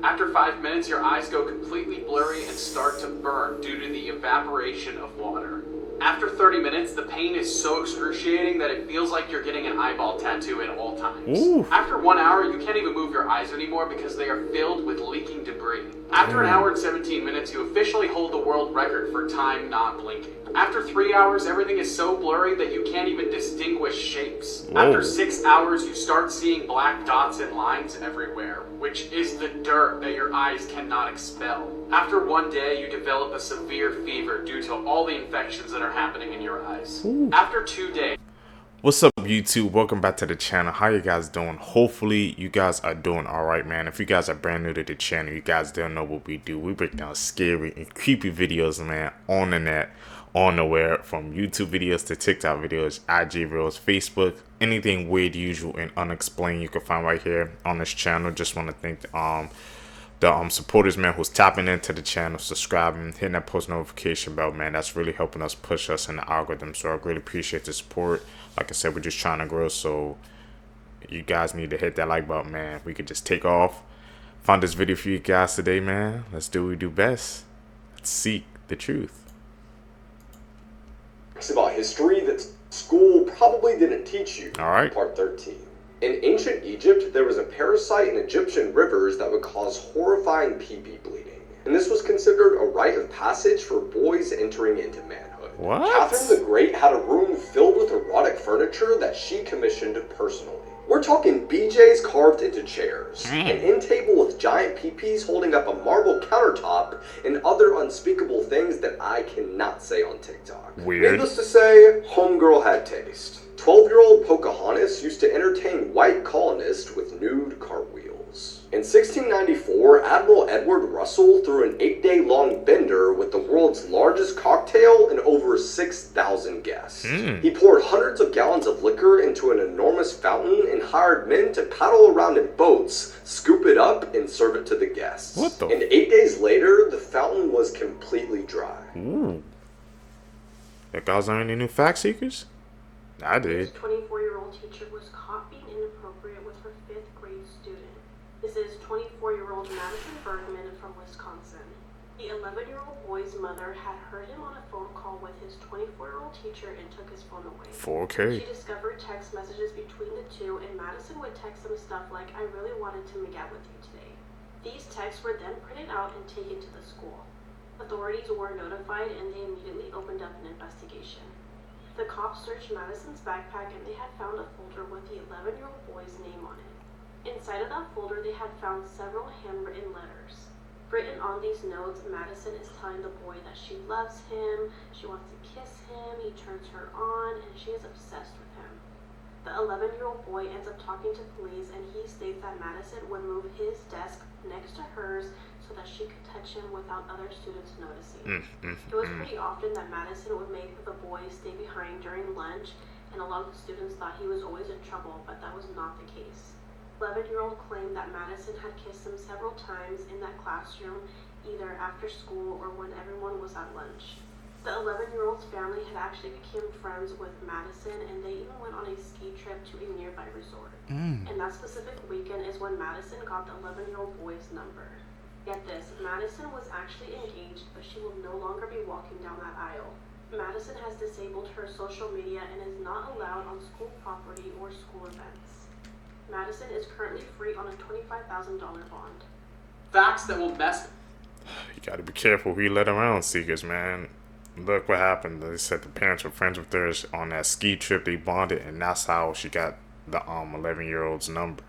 After 5 minutes, your eyes go completely blurry and start to burn due to the evaporation of water. After 30 minutes, the pain is so excruciating that it feels like you're getting an eyeball tattoo at all times. Ooh. After 1 hour, you can't even move your eyes anymore because they are filled with leaking debris. After an hour and 17 minutes, you officially hold the world record for time not blinking. After 3 hours, everything is so blurry that you can't even distinguish shapes. Whoa. After 6 hours, you start seeing black dots and lines everywhere, which is the dirt that your eyes cannot expel. After 1 day, you develop a severe fever due to all the infections that are happening in your eyes. Ooh. After 2 days... What's up, YouTube? Welcome back to the channel. How you guys doing? Hopefully you guys are doing all right, man. If you guys are brand new to the channel, you guys don't know what we do. We break down scary and creepy videos, man, on the net, on the web, from YouTube videos to TikTok videos, IG reels, Facebook, anything weird, usual, and unexplained you can find right here on this channel. Just want to thank the supporters, man, who's tapping into the channel, subscribing, hitting that post notification bell, man. That's really helping us push us in the algorithm, so I really appreciate the support. Like I said, we're just trying to grow, so you guys need to hit that like button, man. We could just take off. Found this video for you guys today, man. Let's do what we do best. Let's seek the truth. It's about history that school probably didn't teach you. All right. Part 13. In ancient Egypt, there was a parasite in Egyptian rivers that would cause horrifying pee-pee bleeding. And this was considered a rite of passage for boys entering into manhood. What? Catherine the Great had a room filled with erotic furniture that she commissioned personally. We're talking BJs carved into chairs, an end table with giant peepees holding up a marble countertop, and other unspeakable things that I cannot say on TikTok. Weird. Needless to say, homegirl had taste. 12-year-old Pocahontas used to entertain white colonists with nude cartwheels. In 1694, Admiral Edward Russell threw an 8-day-long bender with the world's largest cocktail and over 6,000 guests. He poured hundreds of gallons of liquor into an enormous fountain and hired men to paddle around in boats, scoop it up, and serve it to the guests. What the? And 8 days later, the fountain was completely dry. Ooh. You guys are any new fact seekers? I did. This 24-year-old teacher was caught being inappropriate with her 5th grade student. This is 24-year-old Madison Bergman from Wisconsin. The 11-year-old boy's mother had heard him on a phone call with his 24-year-old teacher and took his phone away. 4K. She discovered text messages between the two, and Madison would text him stuff like, "I really wanted to make out with you today." These texts were then printed out and taken to the school. Authorities were notified and they immediately opened up an investigation. The cops searched Madison's backpack and they had found a folder with the 11-year-old boy's name on it. Inside of that folder, they had found several handwritten letters. Written on these notes, Madison is telling the boy that she loves him, she wants to kiss him, he turns her on, and she is obsessed with him. The 11-year-old boy ends up talking to police and he states that Madison would move his desk next to hers so that she could touch him without other students noticing. It was pretty often that Madison would make the boys stay behind during lunch, and a lot of the students thought he was always in trouble, but that was not the case. 11-year-old claimed that Madison had kissed him several times in that classroom, either after school or when everyone was at lunch. The 11-year-old's family had actually become friends with Madison, and they even went on a ski trip to a nearby resort. And that specific weekend is when Madison got the 11-year-old boy's number. Get this, Madison was actually engaged, but she will no longer be walking down that aisle. Madison has disabled her social media and is not allowed on school property or school events. Madison is currently free on a $25,000 bond. Facts that will mess... You gotta be careful who you let around, seekers, man. Look what happened. They said the parents were friends with her on that ski trip. They bonded, and that's how she got the 11-year-old's number.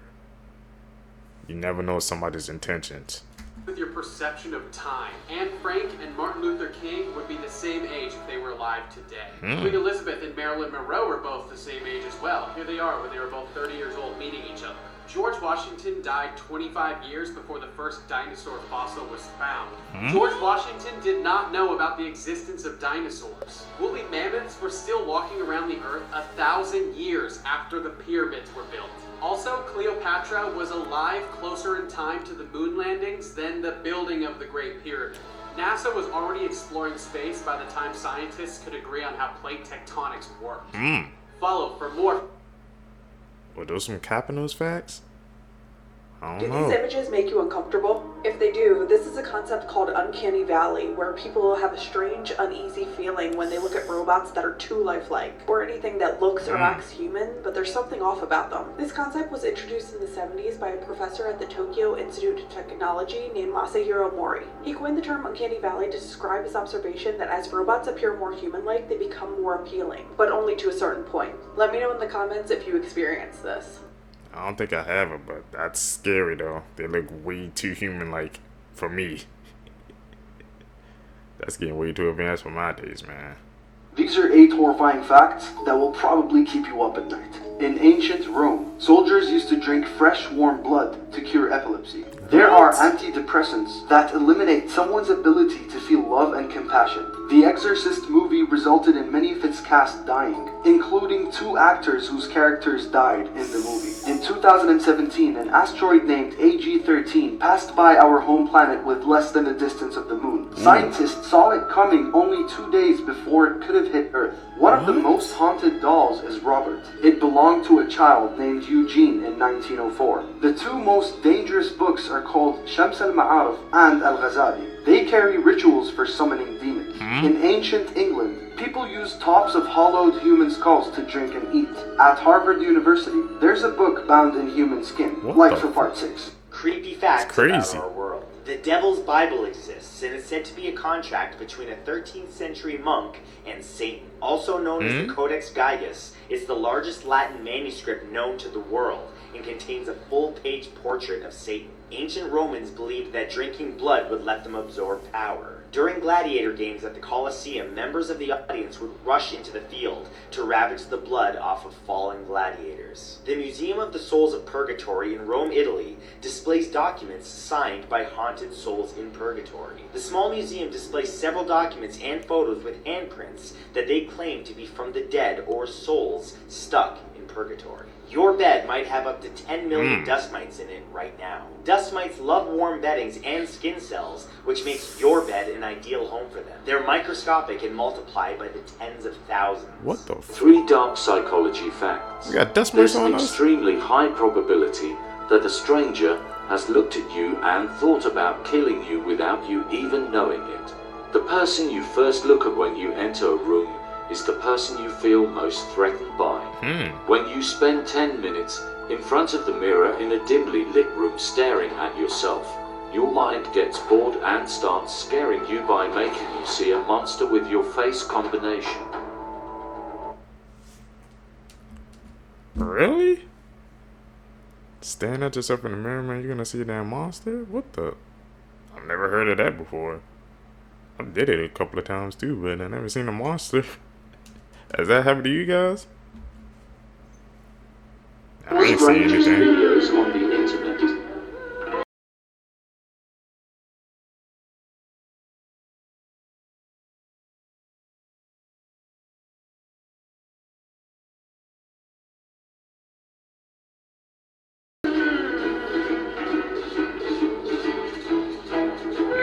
You never know somebody's intentions. With your perception of time. Anne Frank and Martin Luther King would be the same age if they were alive today. Queen Elizabeth and Marilyn Monroe were both the same age as well. Here they are when they were both 30 years old meeting each other. George Washington died 25 years before the first dinosaur fossil was found. George Washington did not know about the existence of dinosaurs. Woolly mammoths were still walking around the earth 1,000 years after the pyramids were built. Also, Cleopatra was alive closer in time to the moon landings than the building of the Great Pyramid. NASA was already exploring space by the time scientists could agree on how plate tectonics worked. Follow for more. Were those some cap in those facts? I Do don't these know. images make you uncomfortable? If they do, this is a concept called uncanny valley, where people have a strange, uneasy feeling when they look at robots that are too lifelike, or anything that looks or acts human, but there's something off about them. This concept was introduced in the 70s by a professor at the Tokyo Institute of Technology named Masahiro Mori. He coined the term uncanny valley to describe his observation that as robots appear more human-like, they become more appealing, but only to a certain point. Let me know in the comments if you experience this. I don't think I have it, but that's scary though. They look way too human-like for me. That's getting way too advanced for my days, man. These are 8 horrifying facts that will probably keep you up at night. In ancient Rome, soldiers used to drink fresh, warm blood to cure epilepsy. There are antidepressants that eliminate someone's ability to feel love and compassion. The Exorcist movie resulted in many of its cast dying, including 2 actors whose characters died in the movie. In 2017, an asteroid named AG-13 passed by our home planet with less than the distance of the moon. Scientists saw it coming only 2 days before it could have hit Earth. One of the most haunted dolls is Robert. It belonged to a child named Eugene in 1904. The 2 most dangerous books are called Shams al-Ma'arif and Al-Ghazali. They carry rituals for summoning demons. In ancient England, people used tops of hollowed human skulls to drink and eat. At Harvard University, there's a book bound in human skin, like for part 6. Creepy facts crazy. about our world. The Devil's Bible exists and is said to be a contract between a 13th century monk and Satan. Also known as the Codex Gigas, it's the largest Latin manuscript known to the world and contains a full-page portrait of Satan. Ancient Romans believed that drinking blood would let them absorb power. During gladiator games at the Colosseum, members of the audience would rush into the field to ravage the blood off of fallen gladiators. The Museum of the Souls of Purgatory in Rome, Italy, displays documents signed by haunted souls in purgatory. The small museum displays several documents and photos with handprints that they claim to be from the dead or souls stuck in purgatory. Your bed might have up to 10 million dust mites in it right now. Dust mites love warm beddings and skin cells, which makes your bed an ideal home for them. They're microscopic and multiply by the tens of thousands. What the 3 dark psychology facts. We got dust There's mites an on us? extremely high probability that a stranger has looked at you and thought about killing you without you even knowing it. The person you first look at when you enter a room is the person you feel most threatened by. When you spend 10 minutes in front of the mirror in a dimly lit room staring at yourself, your mind gets bored and starts scaring you by making you see a monster with your face combination. Really? Stand at yourself in the mirror, man, you're gonna see a damn monster? What the? I've never heard of that before. I did it a couple of times too, but I never seen a monster. Has that happened to you guys? I ain't seen Strangest anything. videos on the internet.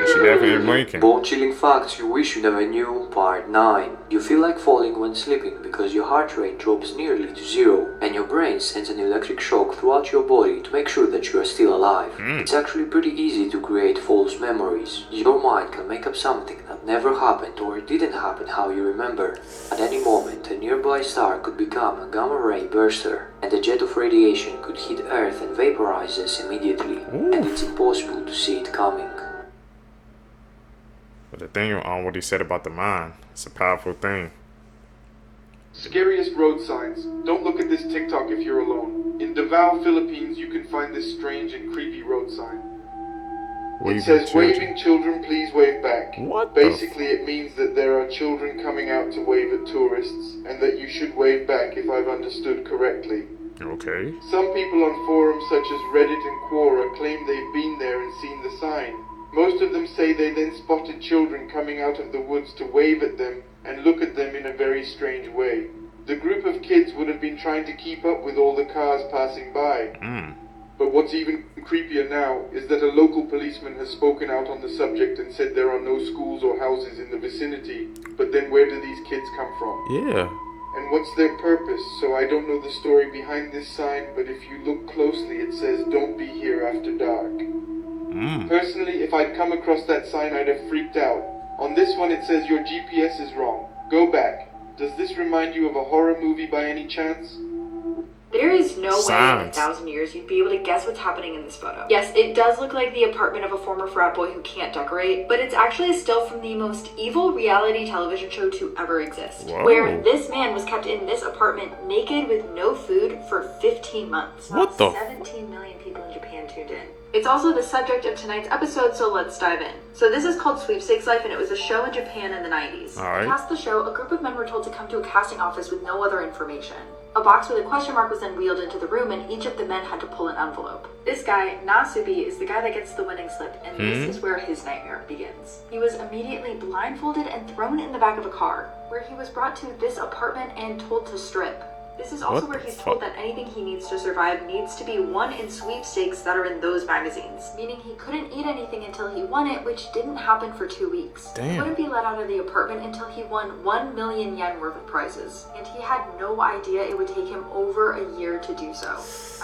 She definitely blinking. Bone-chilling facts you wish you never knew, part 9. You feel like falling when sleeping because your heart rate drops nearly to 0 and your brain sends an electric shock throughout your body to make sure that you are still alive. It's actually pretty easy to create false memories. Your mind can make up something that never happened or didn't happen how you remember. At any moment, a nearby star could become a gamma-ray burster and a jet of radiation could hit Earth and vaporize us immediately. And it's impossible to see it coming. But the thing on what he said about the mind, it's a powerful thing. Scariest road signs. Don't look at this TikTok if you're alone. In Davao, Philippines, you can find this strange and creepy road sign. It says, waving children, please wave back. What? Basically, it means that there are children coming out to wave at tourists, and that you should wave back if I've understood correctly. Okay. Some people on forums such as Reddit and Quora claim they've been there and seen the sign. Most of them say they then spotted children coming out of the woods to wave at them and look at them in a very strange way. The group of kids would have been trying to keep up with all the cars passing by. But what's even creepier now is that a local policeman has spoken out on the subject and said there are no schools or houses in the vicinity. But then where do these kids come from? Yeah. And what's their purpose? So I don't know the story behind this sign, but if you look closely, it says, "Don't be here after dark." Personally, if I'd come across that sign, I'd have freaked out. On this one, it says, "Your GPS is wrong. Go back." Does this remind you of a horror movie by any chance? There is no way in Science. 1,000 years you'd be able to guess what's happening in this photo. Yes, it does look like the apartment of a former frat boy who can't decorate, but it's actually a still from the most evil reality television show to ever exist. Whoa. Where this man was kept in this apartment naked with no food for 15 months. What the? 17 million people in Japan tuned in. It's also the subject of tonight's episode, so let's dive in. So this is called Sweepstakes Life, and it was a show in Japan in the 90s. Alright. Past the show, a group of men were told to come to a casting office with no other information. A box with a question mark was then wheeled into the room, and each of the men had to pull an envelope. This guy, Nasubi, is the guy that gets the winning slip, and this is where his nightmare begins. He was immediately blindfolded and thrown in the back of a car, where he was brought to this apartment and told to strip. This is also What where the he's fuck? told that anything he needs to survive needs to be won in sweepstakes that are in those magazines, meaning he couldn't eat anything until he won it, which didn't happen for 2 weeks. Damn. He wouldn't be let out of the apartment until he won 1 million yen worth of prizes, and he had no idea it would take him over a year to do so.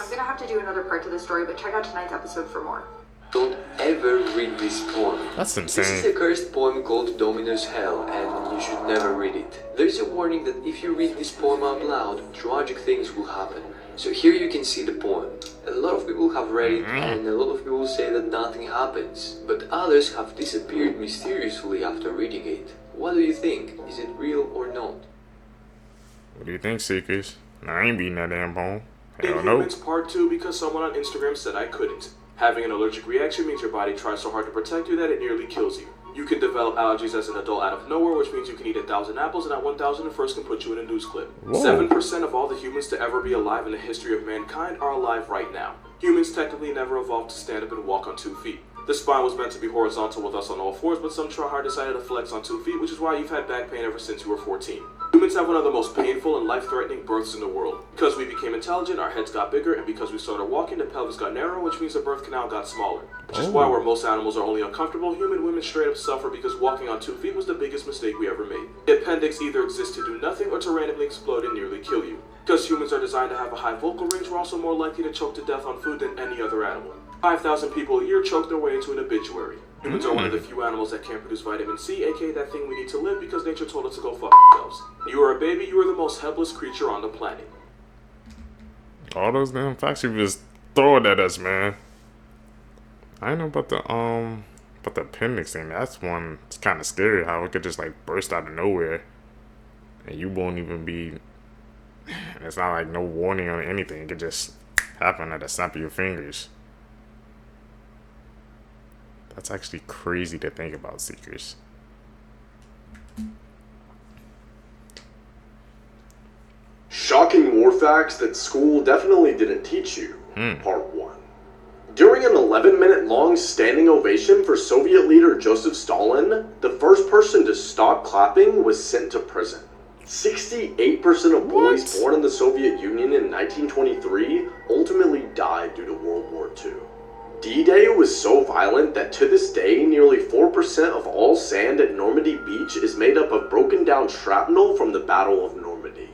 I'm gonna have to do another part to this story, but check out tonight's episode for more. Don't ever read this poem. That's This is insane. a cursed poem called Dominus Hell, and you should never read it. There's a warning that if you read this poem out loud, tragic things will happen. So here you can see the poem. A lot of people have read it, and a lot of people say that nothing happens, but others have disappeared mysteriously after reading it. What do you think? Is it real or not? What do you think, Seekers? I ain't reading that damn poem. Hell no. Inhumans Part 2 because someone on Instagram said I couldn't. Having an allergic reaction means your body tries so hard to protect you that it nearly kills you. You can develop allergies as an adult out of nowhere, which means you can eat 1,000 apples and at 1,001st can put you in a news clip. Whoa. 7% of all the humans to ever be alive in the history of mankind are alive right now. Humans technically never evolved to stand up and walk on 2 feet. The spine was meant to be horizontal with us on all fours, but some tryhard decided to flex on 2 feet, which is why you've had back pain ever since you were 14. Humans have one of the most painful and life-threatening births in the world. Because we became intelligent, our heads got bigger, and because we started walking, the pelvis got narrow, which means the birth canal got smaller. Which is why where most animals are only uncomfortable, human women straight up suffer because walking on 2 feet was the biggest mistake we ever made. The appendix either exists to do nothing or to randomly explode and nearly kill you. Because humans are designed to have a high vocal range, we're also more likely to choke to death on food than any other animal. 5,000 people a year choke their way into an obituary. Humans are one of the few animals that can't produce vitamin C, aka that thing we need to live because nature told us to go fuck ourselves. You are a baby, you are the most helpless creature on the planet. All those damn facts you just throwing at us, man. I know about the appendix thing. That's one. It's kind of scary how it could just like burst out of nowhere, and you won't even be. And it's not like no warning or anything. It could just happen at the snap of your fingers. That's actually crazy to think about, Seekers. Shocking war facts that school definitely didn't teach you. Part 1. During an 11-minute long standing ovation for Soviet leader Joseph Stalin, the first person to stop clapping was sent to prison. 68% of boys born in the Soviet Union in 1923 ultimately died due to World War II. D-Day was so violent that to this day, nearly 4% of all sand at Normandy Beach is made up of broken down shrapnel from the Battle of Normandy.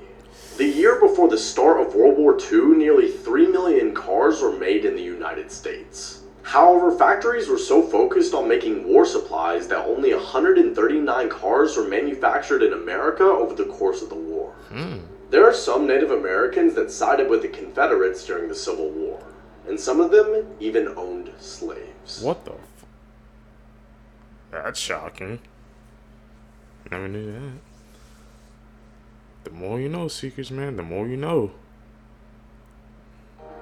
The year before the start of World War II, nearly 3 million cars were made in the United States. However, factories were so focused on making war supplies that only 139 cars were manufactured in America over the course of the war. There are some Native Americans that sided with the Confederates during the Civil War, and some of them even owned slaves. What the f... That's shocking. Never knew that. The more you know, Seekers, man, the more you know.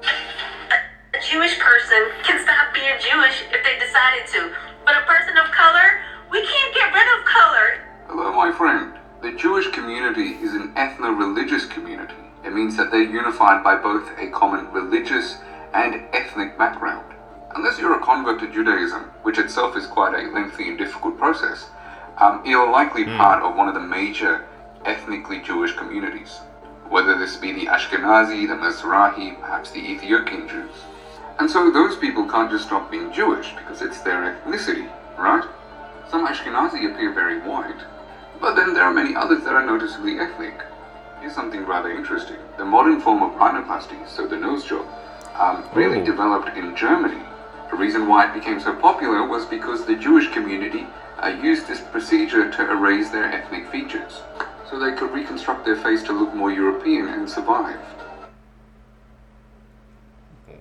A Jewish person can stop being Jewish if they decided to, but a person of color, we can't get rid of color. Hello, my friend. The Jewish community is an ethno-religious community. It means that they're unified by both a common religious and ethnic background. Unless you're a convert to Judaism, which itself is quite a lengthy and difficult process, you're likely part of one of the major ethnically Jewish communities, whether this be the Ashkenazi, the Mizrahi, perhaps the Ethiopian Jews. And so those people can't just stop being Jewish because it's their ethnicity, right? Some Ashkenazi appear very white, but then there are many others that are noticeably ethnic. You here's something rather interesting. The modern form of rhinoplasty, so the nose job, really developed in Germany. The reason why it became so popular was because the Jewish community used this procedure to erase their ethnic features, so they could reconstruct their face to look more European and survive.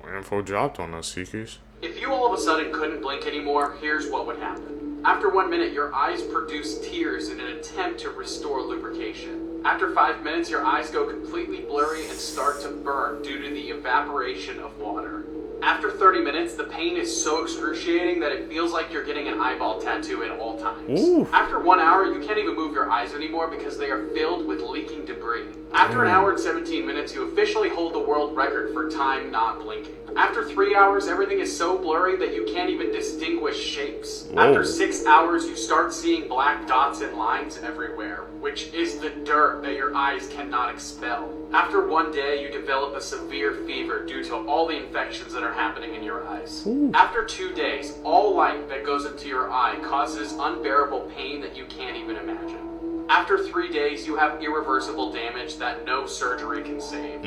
More info dropped on us, Seekers. If you all of a sudden couldn't blink anymore, here's what would happen. After 1 minute, your eyes produce tears in an attempt to restore lubrication. After 5 minutes, your eyes go completely blurry and start to burn due to the evaporation of water. After 30 minutes, the pain is so excruciating that it feels like you're getting an eyeball tattoo at all times. Ooh. After 1 hour, you can't even move your eyes anymore because they are filled with leaking debris. After an hour and 17 minutes, you officially hold the world record for time not blinking. After 3 hours, everything is so blurry that you can't even distinguish shapes. Whoa. After 6 hours, you start seeing black dots and lines everywhere, which is the dirt that your eyes cannot expel. After 1 day, you develop a severe fever due to all the infections that are happening in your eyes. After 2 days, all light that goes into your eye causes unbearable pain that you can't even imagine. After 3 days, you have irreversible damage that no surgery can save.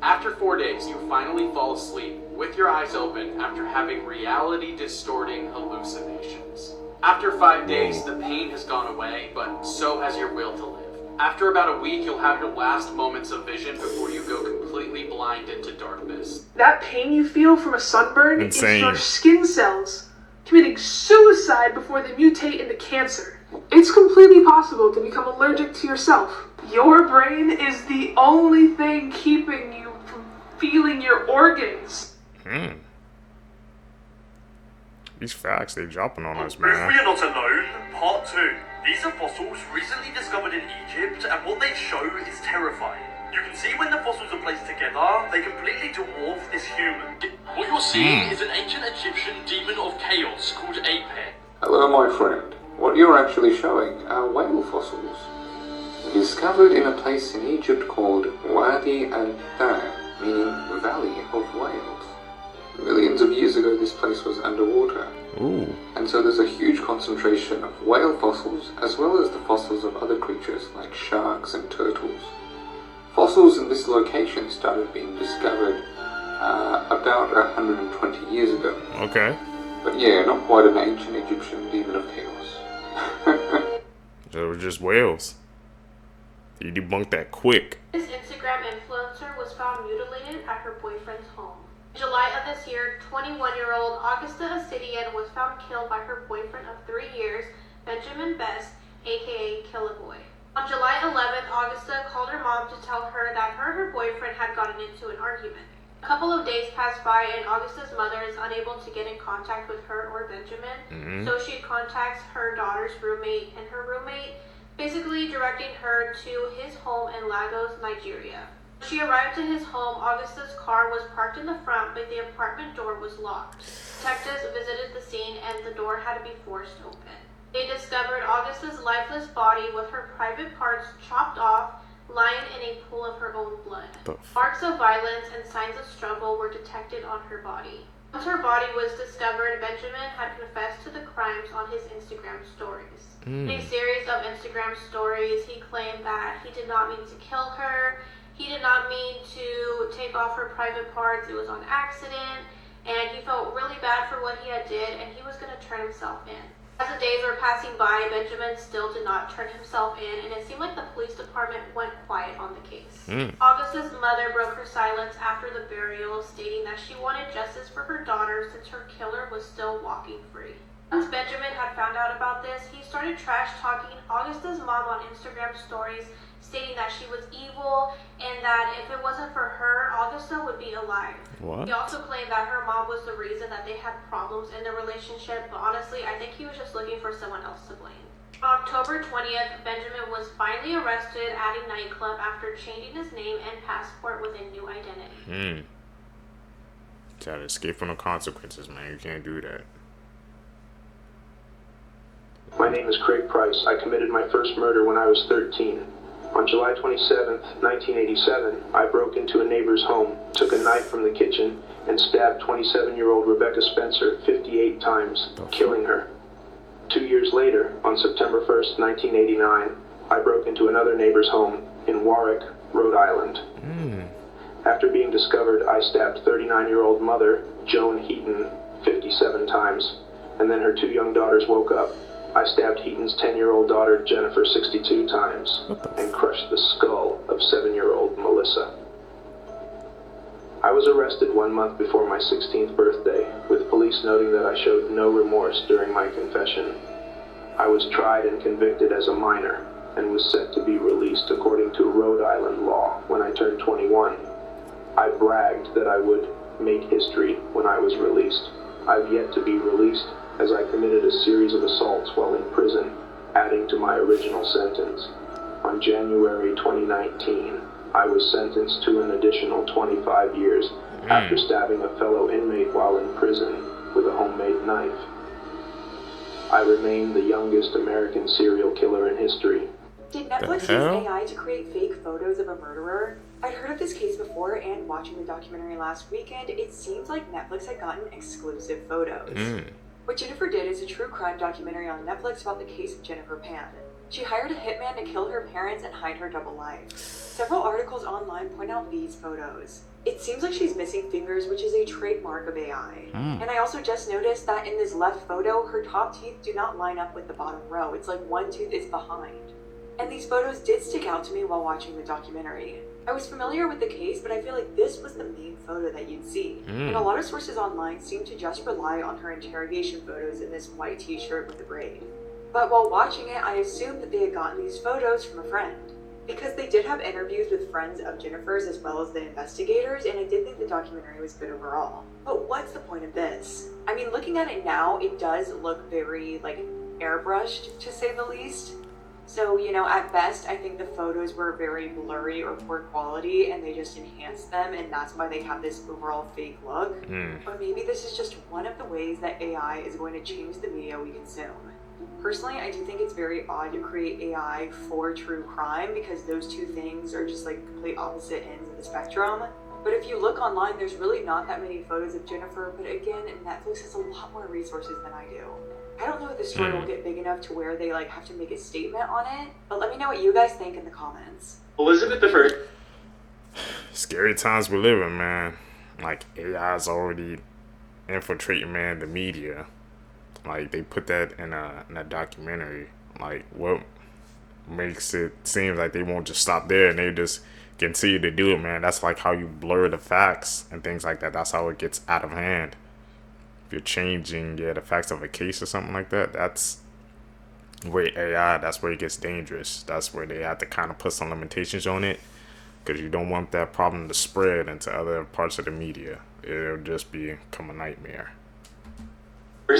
After 4 days, you finally fall asleep with your eyes open after having reality-distorting hallucinations. After 5 days, the pain has gone away, but so has your will to live. After about a week, you'll have your last moments of vision before you go completely blind into darkness. That pain you feel from a sunburn Insane. is your skin cells committing suicide before they mutate into cancer. It's completely possible to become allergic to yourself. Your brain is the only thing keeping you from feeling your organs. These facts they dropping on us, If we man. are not alone, part 2. These are fossils recently discovered in Egypt, and what they show is terrifying. You can see when the fossils are placed together, they completely dwarf this human. What you're seeing is an ancient Egyptian demon of chaos called Apep. Hello, my friend. What you're actually showing are whale fossils. Discovered in a place in Egypt called Wadi al-Thar, meaning Valley of Whales. Millions of years ago, this place was underwater. And so there's a huge concentration of whale fossils, as well as the fossils of other creatures like sharks and turtles. Fossils in this location started being discovered about 120 years ago. Okay. But yeah, not quite an ancient Egyptian demon of chaos. They were just whales. You debunked that quick. This Instagram influencer was found mutilated at her boyfriend's home. In July of this year, 21-year-old Augusta Assidian was found killed by her boyfriend of 3 years, Benjamin Best, aka Killaboy. On July 11th, Augusta called her mom to tell her that her and her boyfriend had gotten into an argument. A couple of days passed by and Augusta's mother is unable to get in contact with her or Benjamin, so she contacts her daughter's roommate, and her roommate basically directing her to his home in Lagos, Nigeria. When she arrived to his home, Augusta's car was parked in the front, but the apartment door was locked. Detectives visited the scene and the door had to be forced open. They discovered Augusta's lifeless body with her private parts chopped off, lying in a pool of her own blood. Marks of violence and signs of struggle were detected on her body. Once her body was discovered, Benjamin had confessed to the crimes on his Instagram stories. In a series of Instagram stories, he claimed that he did not mean to kill her, he did not mean to take off her private parts, it was on accident, and he felt really bad for what he had did, and he was going to turn himself in. As the days were passing by, Benjamin still did not turn himself in, and it seemed like the police department went quiet on the case. Augusta's mother broke her silence after the burial, stating that she wanted justice for her daughter since her killer was still walking free. Once Benjamin had found out about this, he started trash-talking Augusta's mom on Instagram stories, stating that she was evil and that if it wasn't for her, Augusta would be alive. What? He also claimed that her mom was the reason that they had problems in their relationship, but honestly, I think he was just looking for someone else to blame. On October 20th, Benjamin was finally arrested at a nightclub after changing his name and passport with a new identity. Try to escape from the consequences, man. You can't do that. My name is Craig Price. I committed my first murder when I was 13. On July 27, 1987, I broke into a neighbor's home, took a knife from the kitchen, and stabbed 27-year-old Rebecca Spencer 58 times, killing her. 2 years later, on September 1st, 1989, I broke into another neighbor's home in Warwick, Rhode Island. After being discovered, I stabbed 39-year-old mother, Joan Heaton, 57 times, and then her 2 young daughters woke up. I stabbed Heaton's 10-year-old daughter, Jennifer, 62 times, and crushed the skull of 7-year-old Melissa. I was arrested 1 month before my 16th birthday, with police noting that I showed no remorse during my confession. I was tried and convicted as a minor, and was set to be released according to Rhode Island law when I turned 21. I bragged that I would make history when I was released. I've yet to be released, as I committed a series of assaults while in prison, adding to my original sentence. On January 2019, I was sentenced to an additional 25 years after stabbing a fellow inmate while in prison with a homemade knife. I remain the youngest American serial killer in history. Did Netflix use AI to create fake photos of a murderer? I'd heard of this case before, and watching the documentary last weekend, it seems like Netflix had gotten exclusive photos. What Jennifer Did is a true crime documentary on Netflix about the case of Jennifer Pan. She hired a hitman to kill her parents and hide her double life. Several articles online point out these photos. It seems like she's missing fingers, which is a trademark of AI. And I also just noticed that in this left photo, her top teeth do not line up with the bottom row. It's like one tooth is behind. And these photos did stick out to me while watching the documentary. I was familiar with the case, but I feel like this was the main photo that you'd see. And a lot of sources online seem to just rely on her interrogation photos in this white t-shirt with the braid. But while watching it, I assumed that they had gotten these photos from a friend. Because they did have interviews with friends of Jennifer's as well as the investigators, and I did think the documentary was good overall. But what's the point of this? I mean, looking at it now, it does look very, airbrushed, to say the least. So, at best, I think the photos were very blurry or poor quality, and they just enhanced them, and that's why they have this overall fake look. Or maybe this is just one of the ways that AI is going to change the media we consume. Personally, I do think it's very odd to create AI for true crime, because those two things are just complete opposite ends of the spectrum. But if you look online, there's really not that many photos of Jennifer, but again, Netflix has a lot more resources than I do. I don't know if the story will get big enough to where they have to make a statement on it, but let me know what you guys think in the comments. Elizabeth I. Scary times we live in, man. AI is already infiltrating, man, the media. They put that in a documentary. What makes it seem like they won't just stop there and they just continue to do it, man? That's how you blur the facts and things like that. That's how it gets out of hand. If you're changing the facts of a case or something like that, that's where AI, that's where it gets dangerous. That's where they have to kind of put some limitations on it, because you don't want that problem to spread into other parts of the media. It'll just become a nightmare.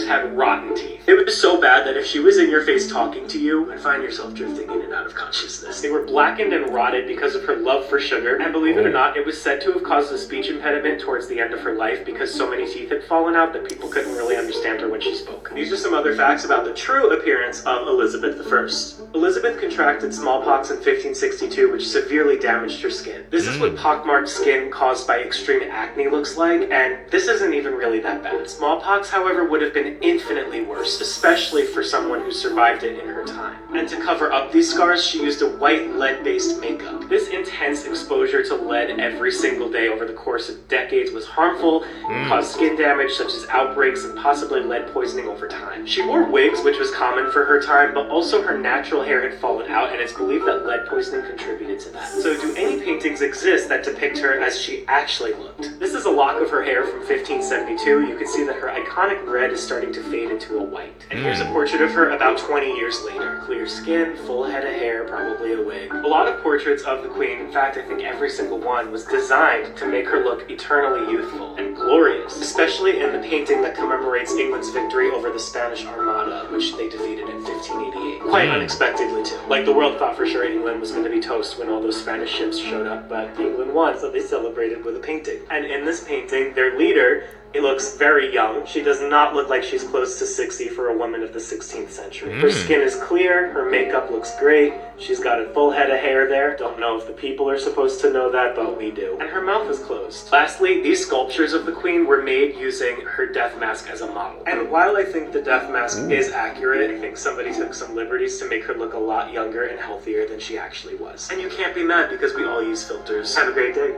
Had rotten teeth. It was so bad that if she was in your face talking to you, I'd find yourself drifting in and out of consciousness. They were blackened and rotted because of her love for sugar, and believe it or not, it was said to have caused a speech impediment towards the end of her life because so many teeth had fallen out that people couldn't really understand her when she spoke. These are some other facts about the true appearance of Elizabeth I. Elizabeth contracted smallpox in 1562, which severely damaged her skin. This is what pockmarked skin caused by extreme acne looks like, and this isn't even really that bad. Smallpox, however, would have been infinitely worse, especially for someone who survived it in her time. And to cover up these scars, she used a white lead-based makeup. This intense exposure to lead every single day over the course of decades was harmful and caused skin damage such as outbreaks and possibly lead poisoning over time. She wore wigs, which was common for her time, but also her natural hair had fallen out, and it's believed that lead poisoning contributed to that. So do any paintings exist that depict her as she actually looked? This is a lock of her hair from 1572. You can see that her iconic red is starting to fade into a white. And here's a portrait of her about 20 years later. Clear skin, full head of hair, probably a wig. A lot of portraits of the Queen, in fact I think every single one, was designed to make her look eternally youthful and glorious, especially in the painting that commemorates England's victory over the Spanish Armada, which they defeated in 1588. Quite unexpectedly too. The world thought for sure England was going to be toast when all those Spanish ships showed up, but England won, so they celebrated with a painting. And in this painting, their leader, It looks very young. She does not look like she's close to 60 for a woman of the 16th century. Her skin is clear, her makeup looks great, she's got a full head of hair there. Don't know if the people are supposed to know that, but we do. And her mouth is closed. Lastly, these sculptures of the queen were made using her death mask as a model. And while I think the death mask is accurate, I think somebody took some liberties to make her look a lot younger and healthier than she actually was. And you can't be mad because we all use filters. Have a great day.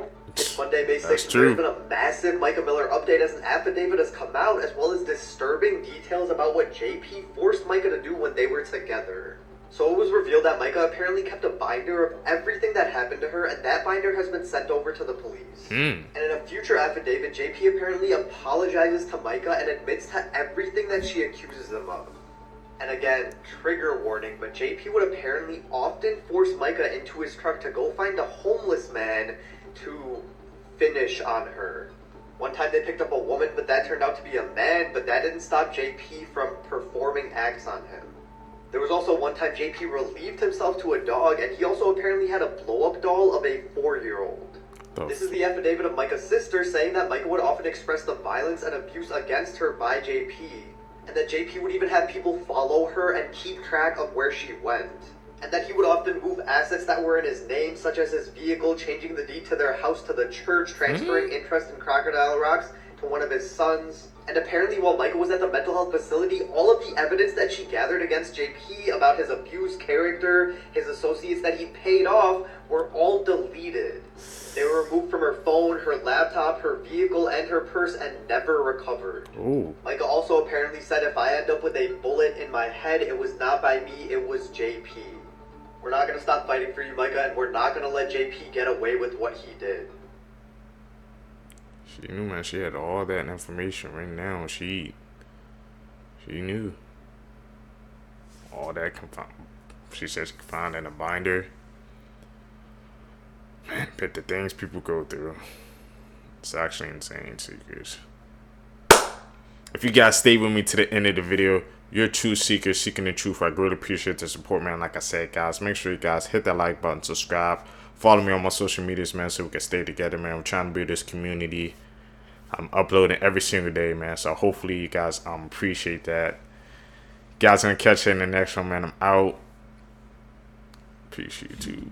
Monday, May 6th, there's been a massive Micah Miller update as an affidavit has come out, as well as disturbing details about what JP forced Micah to do when they were together. So it was revealed that Micah apparently kept a binder of everything that happened to her, and that binder has been sent over to the police. And in a future affidavit, JP apparently apologizes to Micah and admits to everything that she accuses him of. And again, trigger warning, but JP would apparently often force Micah into his truck to go find a homeless man to finish on her. One time they picked up a woman, but that turned out to be a man, but that didn't stop JP from performing acts on him. There was also one time JP relieved himself to a dog, and he also apparently had a blow-up doll of a 4-year-old. This is the affidavit of Micah's sister saying that Micah would often express the violence and abuse against her by JP, and that JP would even have people follow her and keep track of where she went. And that he would often move assets that were in his name, such as his vehicle, changing the deed to their house to the church, transferring interest in Crocodile Rocks to one of his sons. And apparently while Micah was at the mental health facility, all of the evidence that she gathered against JP about his abused character, his associates that he paid off, were all deleted. They were removed from her phone, her laptop, her vehicle, and her purse, and never recovered. Micah also apparently said, if I end up with a bullet in my head, it was not by me, it was JP. We're not going to stop fighting for you, Micah, and we're not going to let JP get away with what he did. She knew, man. She had all that information right now. She knew. All that she said she could find in a binder. Man, but the things people go through, it's actually insane, Seekers. If you guys stay with me to the end of the video, you're a true seeker seeking the truth. I greatly appreciate the support, man. Like I said, guys, make sure you guys hit that like button, subscribe, follow me on my social medias, man, so we can stay together, man. I'm trying to build this community. I'm uploading every single day, man, so hopefully you guys appreciate that. Guys, gonna catch you in the next one, man. I'm out. Peace, YouTube.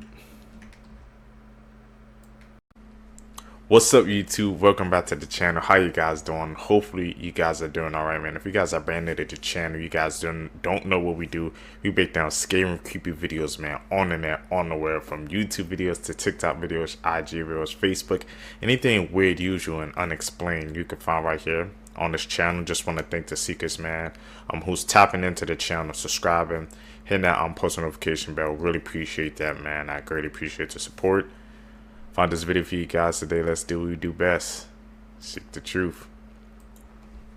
What's up, YouTube? Welcome back to the channel. How you guys doing? Hopefully you guys are doing all right, man. If you guys are brand new to the channel, you guys don't know what we do. We break down scary and creepy videos, man, on the net, on the web, from YouTube videos to TikTok videos, IG videos, Facebook, anything weird, usual, and unexplained you can find right here on this channel. Just want to thank the seekers, man, who's tapping into the channel, subscribing, hitting that post notification bell. Really appreciate that, man. I greatly appreciate the support. Found this video for you guys today. Let's do what we do best. Seek the truth.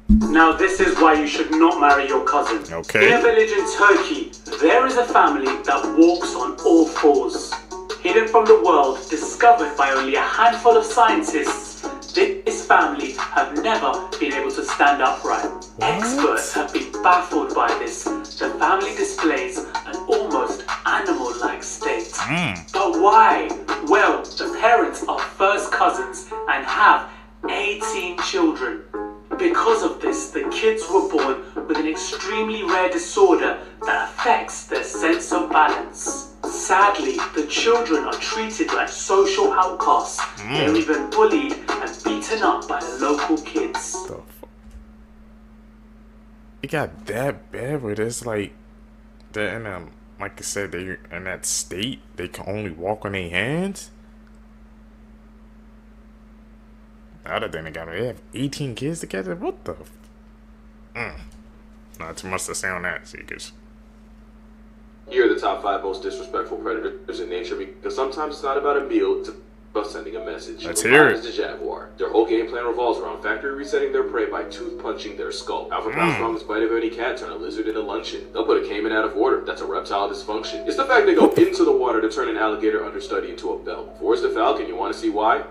Now this is why you should not marry your cousin. Okay. In a village in Turkey, there is a family that walks on all fours. Hidden from the world, discovered by only a handful of scientists, this family have never been able to stand upright. Experts have been baffled by this. The family displays an almost animal-like state. But why? Well, the parents are first cousins and have 18 children. Because of this, the kids were born with an extremely rare disorder that affects their sense of balance. Sadly, the children are treated like social outcasts. They're even bullied and beaten up by the local kids. It got that bad where it's like they're in like I said, they're in that state, they can only walk on their hands. The other thing they have 18 kids together. What the? Not too much to say on that, Seekers. Here are the top 5 most disrespectful predators in nature, because sometimes it's not about a meal, it's about sending a message. Let's hear it. Is the jaguar. Their whole game plan revolves around factory resetting their prey by tooth punching their skull. Alpha pounds strongest bite of any cat turn a lizard into luncheon. They'll put a caiman out of order. That's a reptile dysfunction. It's the fact they go into the water to turn an alligator understudy into a belt. Forrest the falcon. You want to see why?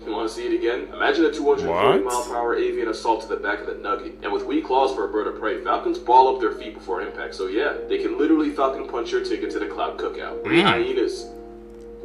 You want to see it again? Imagine a 240-mile-per-hour avian assault to the back of the nugget. And with weak claws for a bird of prey, falcons ball up their feet before impact. So yeah, they can literally falcon punch your ticket to the cloud cookout. 3 hyenas.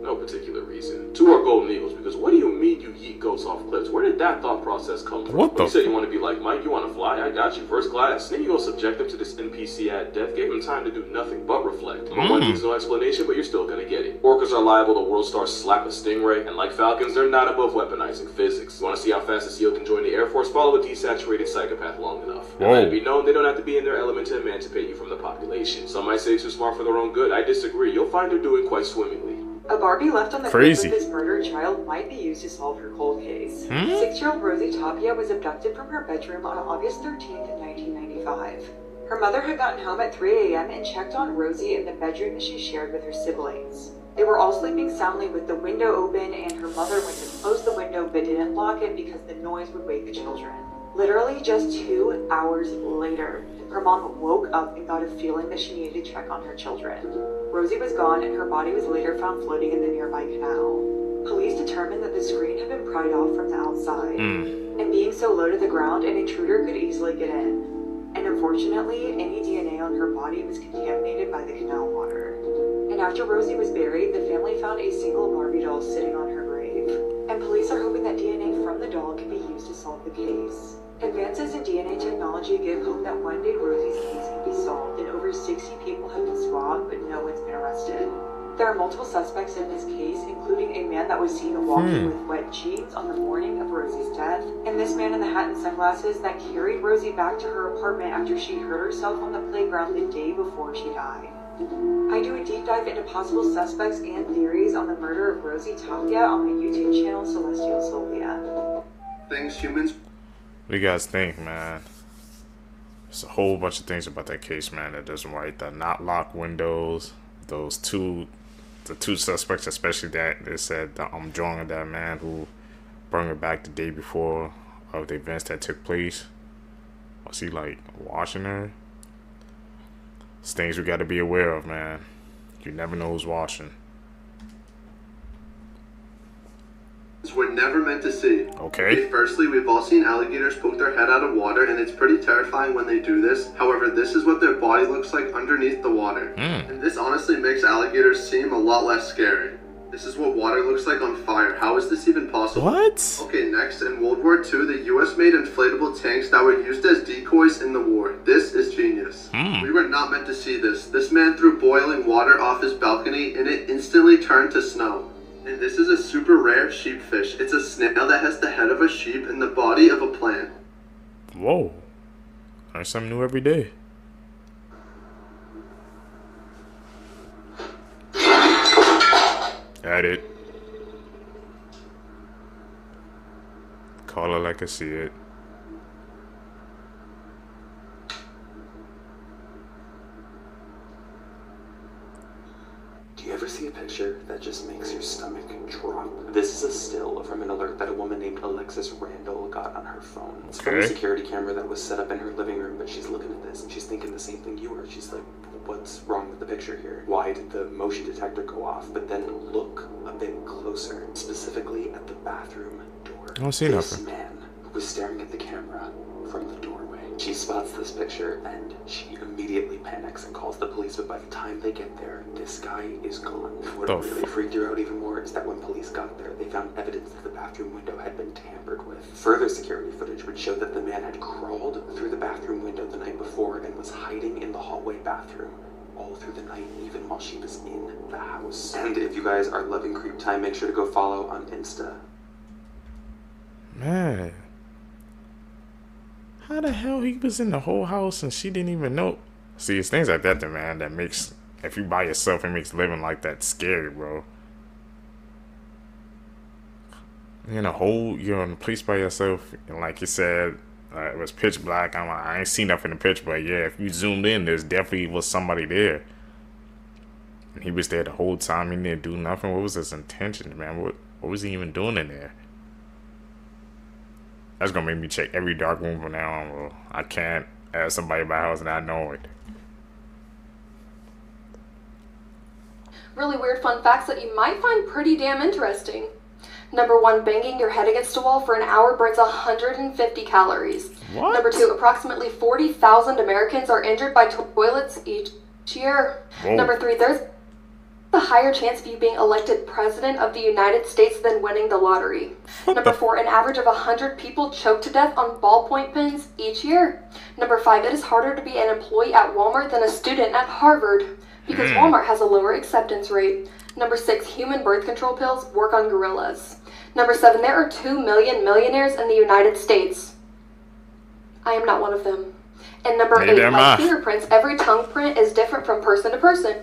No particular reason. 2 are golden eagles, because what do you mean you yeet goats off cliffs? Where did that thought process come from? What the You said you want to be like Mike, you want to fly, I got you, first class. Then you go subject him to this NPC at death, gave him time to do nothing but reflect. One needs no explanation, but you're still gonna get it. Orcas are liable to world star slap a stingray, and like falcons, they're not above weaponizing physics. You want to see how fast a SEAL can join the Air Force? Follow a desaturated psychopath long enough. And let it be known, they don't have to be in their element to emancipate you from the population. Some might say too smart for their own good. I disagree. You'll find they're doing quite swimmingly. A Barbie left on the Crazy. cliff of his murdered child might be used to solve her cold case. 6-year-old Rosie Tapia was abducted from her bedroom on August 13th, 1995. Her mother had gotten home at 3 a.m. and checked on Rosie in the bedroom that she shared with her siblings. They were all sleeping soundly with the window open, and her mother went to close the window but didn't lock it because the noise would wake the children. Literally just 2 hours later, her mom woke up and got a feeling that she needed to check on her children. Rosie was gone, and her body was later found floating in the nearby canal. Police determined that the screen had been pried off from the outside, and being so low to the ground, an intruder could easily get in. And unfortunately, any DNA on her body was contaminated by the canal water. And after Rosie was buried, the family found a single Barbie doll sitting on her grave. And police are hoping that DNA from the doll can be used to solve the case. Advances in DNA technology give hope that one day Rosie's case can be solved, and over 60 people have been swabbed, but no one's been arrested. There are multiple suspects in this case, including a man that was seen walking with wet jeans on the morning of Rosie's death, and this man in the hat and sunglasses that carried Rosie back to her apartment after she hurt herself on the playground the day before she died. I do a deep dive into possible suspects and theories on the murder of Rosie Tapia on my YouTube channel, Celestial Sylvia. Things humans... What do you guys think, man? There's a whole bunch of things about that case, man, that doesn't right. The not locked windows, the two suspects, especially that they said I'm drawing that man who brought her back the day before of the events that took place. Was he like watching her? It's things we got to be aware of, man. You never know who's watching. We're never meant to see. Okay. Firstly, we've all seen alligators poke their head out of water, and it's pretty terrifying when they do this. However, this is what their body looks like underneath the water. And this honestly makes alligators seem a lot less scary. This is what water looks like on fire. How is this even possible? What? Okay, next, in World War II, the US made inflatable tanks that were used as decoys in the war. This is genius. We were not meant to see this. This man threw boiling water off his balcony, and it instantly turned to snow. And this is a super rare sheepfish. It's a snail that has the head of a sheep and the body of a plant. Whoa. Learn something new every day. At it. Call it like I see it. Do you ever see a picture that just makes your stomach drop? This is a still from an alert that a woman named Alexis Randall got on her phone. It's from a security camera that was set up in her living room, but she's looking at this and she's thinking the same thing you are. She's like, what's wrong with the picture here? Why did the motion detector go off? But then look a bit closer, specifically at the bathroom door. I don't see nothing. This man was staring at the camera from the doorway. She spots this picture and she immediately panics and calls the police, but by the time they get there, this guy is gone. What really freaked her out even more is that when police got there, they found evidence that the bathroom window had been tampered with. Further security footage would show that the man had crawled through the bathroom window the night before and was hiding in the hallway bathroom all through the night, even while she was in the house. And if you guys are loving Creep Time, make sure to go follow on Insta. Man. How the hell he was in the whole house and she didn't even know? See, it's things like that, man, that makes, if you by yourself, it makes living like that scary, bro. You're in a hole, you're in a place by yourself, and like you said, it was pitch black. I ain't seen nothing in the pitch, but yeah, if you zoomed in, there's definitely was somebody there. And he was there the whole time, he didn't do nothing. What was his intention, man? What was he even doing in there? That's gonna make me check every dark room from now on, bro. I can't ask somebody about my house and not know it. Really weird fun facts that you might find pretty damn interesting. Number 1, banging your head against a wall for an hour burns 150 calories. What? Number 2, approximately 40,000 Americans are injured by toilets each year. Whoa. Number 3, there's The higher chance of you being elected president of the United States than winning the lottery. Number 4, an average of 100 people choke to death on ballpoint pens each year. Number 5, it is harder to be an employee at Walmart than a student at Harvard, because Walmart has a lower acceptance rate. Number 6, human birth control pills work on gorillas. Number 7, there are 2 million millionaires in the United States. I am not one of them. And number 8, like fingerprints, every tongue print is different from person to person.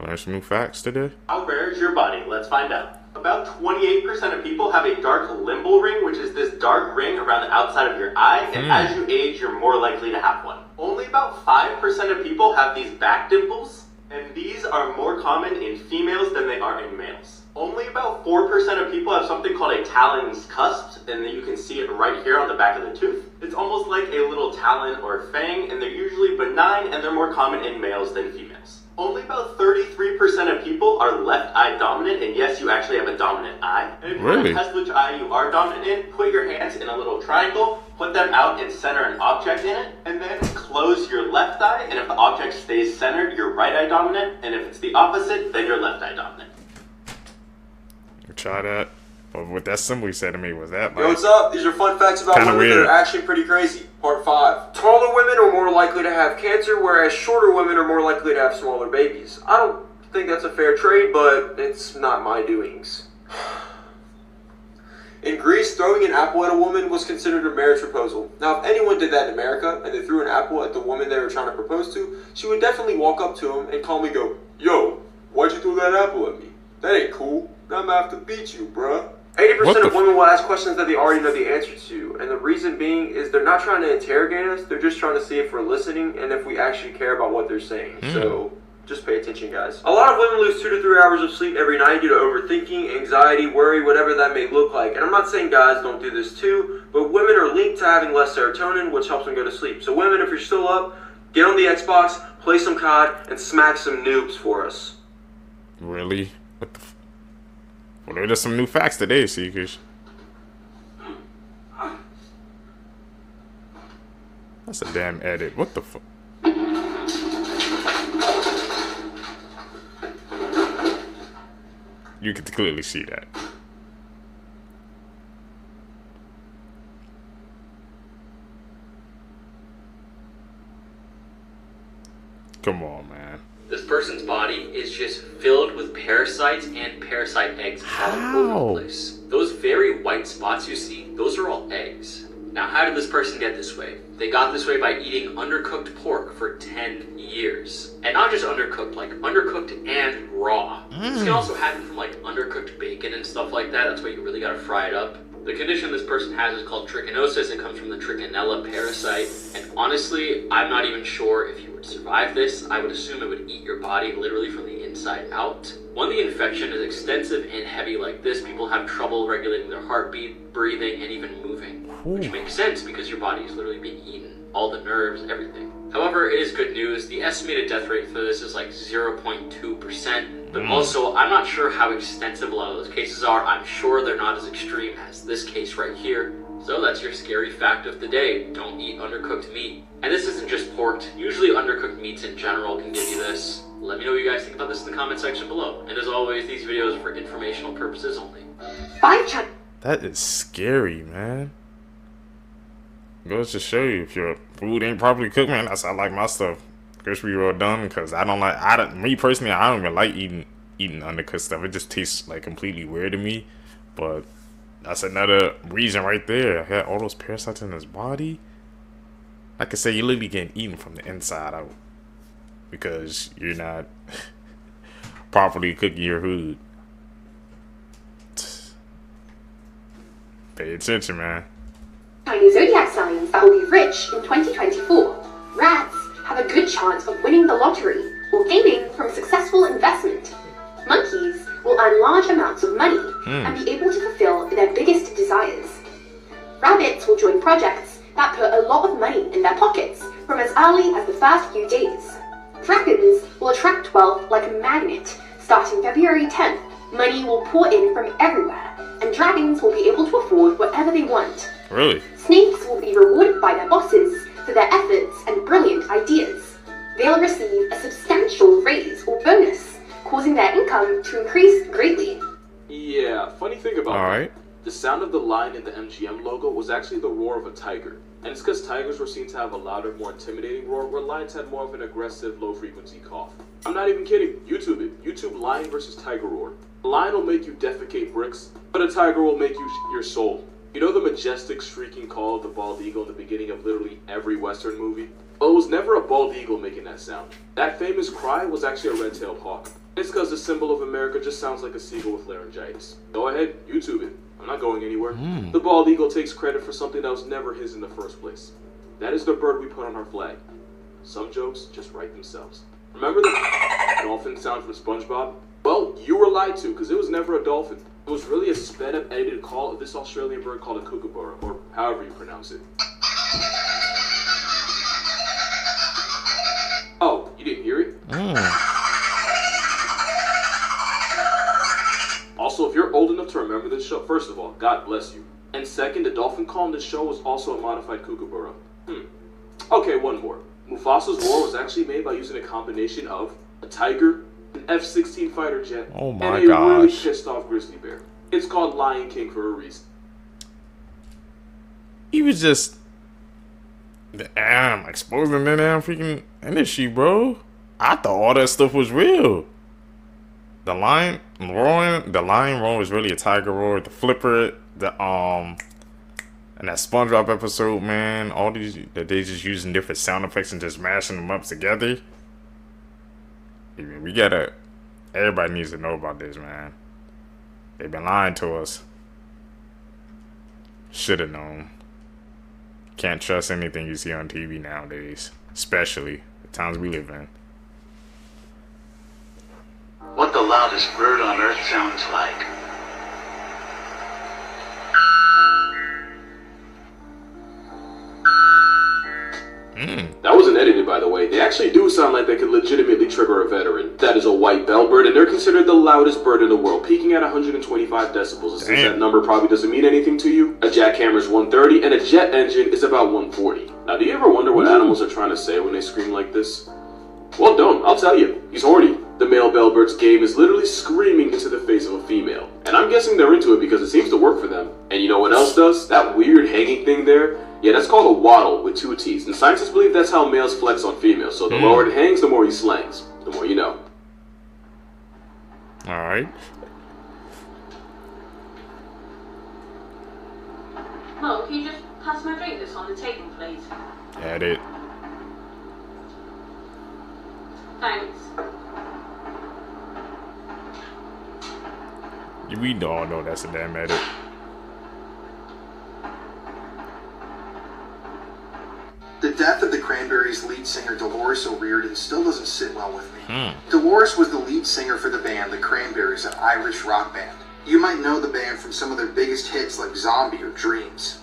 Learn some new facts today. How rare is your body? Let's find out. About 28% of people have a dark limbal ring, which is this dark ring around the outside of your eye, and as you age, you're more likely to have one. Only about 5% of people have these back dimples, and these are more common in females than they are in males. Only about 4% of people have something called a talon's cusp, and you can see it right here on the back of the tooth. It's almost like a little talon or fang, and they're usually benign, and they're more common in males than females. Only about 33% of people are left eye dominant, and yes, you actually have a dominant eye. And if you want to test which eye you are dominant in, put your hands in a little triangle, put them out and center an object in it, and then close your left eye, and if the object stays centered, you're right eye dominant, and if it's the opposite, then you're left eye dominant. Try that. But what that symbol you said to me was that, like, Yo, what's up? These are fun facts about women that are actually pretty crazy. Part 5. Taller women are more likely to have cancer, whereas shorter women are more likely to have smaller babies. I don't think that's a fair trade, but it's not my doings. In Greece, throwing an apple at a woman was considered a marriage proposal. Now, if anyone did that in America, and they threw an apple at the woman they were trying to propose to, she would definitely walk up to him and calmly go, "Yo, why'd you throw that apple at me? That ain't cool. Now I'm gonna have to beat you, bruh." 80% of women will ask questions that they already know the answer to, and the reason being is they're not trying to interrogate us, they're just trying to see if we're listening and if we actually care about what they're saying. So, just pay attention, guys. A lot of women lose 2 to 3 hours of sleep every night due to overthinking, anxiety, worry, whatever that may look like. And I'm not saying guys don't do this too, but women are linked to having less serotonin, which helps them go to sleep. So women, if you're still up, get on the Xbox, play some COD, and smack some noobs for us. Really? What the Well, there are some new facts today, Seekers. That's a damn edit. What the fuck? You can clearly see that. Come on, man. This person's body is just filled with parasites and parasite eggs all over the place. Those very white spots you see, those are all eggs. Now, how did this person get this way? They got this way by eating undercooked pork for 10 years. And not just undercooked, like undercooked and raw. This can also happen from like undercooked bacon and stuff like that. That's why you really gotta fry it up. The condition this person has is called trichinosis. It comes from the trichinella parasite. And honestly, I'm not even sure if you would survive this. I would assume it would eat your body literally from the inside out. When the infection is extensive and heavy like this, people have trouble regulating their heartbeat, breathing, and even moving. Which makes sense because your body is literally being eaten. All the nerves, everything. However, it is good news. The estimated death rate for this is like 0.2%. But also, I'm not sure how extensive a lot of those cases are. I'm sure they're not as extreme as this case right here. So that's your scary fact of the day. Don't eat undercooked meat. And this isn't just pork. Usually undercooked meats in general can give you this. Let me know what you guys think about this in the comment section below. And as always, these videos are for informational purposes only. That is scary, man. Goes to show you if your food ain't properly cooked, man. That's how I like my stuff crispy or done, because me personally, I don't even like eating undercooked stuff. It just tastes like completely weird to me. But that's another reason right there. I had all those parasites in his body. Like I said, you're literally getting eaten from the inside out because you're not properly cooking your food. Pay attention, man. Tiny zodiac signs that will be rich in 2024. Rats have a good chance of winning the lottery or gaining from a successful investment. Monkeys will earn large amounts of money and be able to fulfill their biggest desires. Rabbits will join projects that put a lot of money in their pockets from as early as the first few days. Dragons will attract wealth like a magnet. Starting February 10th, money will pour in from everywhere, and dragons will be able to afford whatever they want. Really? Snakes will be rewarded by their bosses for their efforts and brilliant ideas. they'll receive a substantial raise or bonus, causing their income to increase greatly. Yeah, funny thing about Alright. that. The sound of the lion in the MGM logo was actually the roar of a tiger. And it's because tigers were seen to have a louder, more intimidating roar, where lions had more of an aggressive, low-frequency cough. I'm not even kidding. YouTube it. YouTube lion versus tiger roar. A lion will make you defecate bricks, but a tiger will make you your soul. You know the majestic, shrieking call of the bald eagle in the beginning of literally every Western movie? Well, it was never a bald eagle making that sound. That famous cry was actually a red-tailed hawk. It's because the symbol of America just sounds like a seagull with laryngitis. Go ahead, YouTube it. I'm not going anywhere. The bald eagle takes credit for something that was never his in the first place. That is the bird we put on our flag. Some jokes just write themselves. Remember the dolphin sound from SpongeBob? Well, you were lied to, because it was never a dolphin. It was really a sped-up edited call of this Australian bird called a kookaburra, or however you pronounce it. Oh, you didn't hear it? Also, if you're old enough to remember this show, first of all, God bless you. And second, the dolphin call in this show was also a modified kookaburra. Okay, one more. Mufasa's roar was actually made by using a combination of a tiger, an F-16 fighter jet, Oh and my a really gosh. pissed off grizzly bear. It's called Lion King for a reason. He was just damn exposing that damn freaking industry, bro. I thought all that stuff was real. The lion roar was really a tiger roar. The flipper, and that SpongeBob episode, man, all these that they just using different sound effects and just mashing them up together. Everybody needs to know about this, man. They've been lying to us. Should have known. Can't trust anything you see on TV nowadays, especially the times we live in. What the loudest bird on earth sounds like. That wasn't edited, by the way. They actually do sound like they could legitimately trigger a veteran. That is a white bellbird, and they're considered the loudest bird in the world, peaking at 125 decibels. Since that number probably doesn't mean anything to you, a jackhammer is 130, and a jet engine is about 140. Now, do you ever wonder what animals are trying to say when they scream like this? Well, don't. I'll tell you. He's horny. The male bellbird's game is literally screaming into the face of a female. And I'm guessing they're into it because it seems to work for them. And you know what else does? That weird hanging thing there? Yeah, that's called a waddle with 2 T's. And scientists believe that's how males flex on females. So the lower it hangs, the more he slangs. The more you know. Alright. Mom, can you just pass my drink that's on the table, please? Edit. Thanks. We all know that's a damn edit. The death of the Cranberries' lead singer Dolores O'Riordan still doesn't sit well with me. Dolores was the lead singer for the band The Cranberries, an Irish rock band. You might know the band from some of their biggest hits like Zombie or Dreams.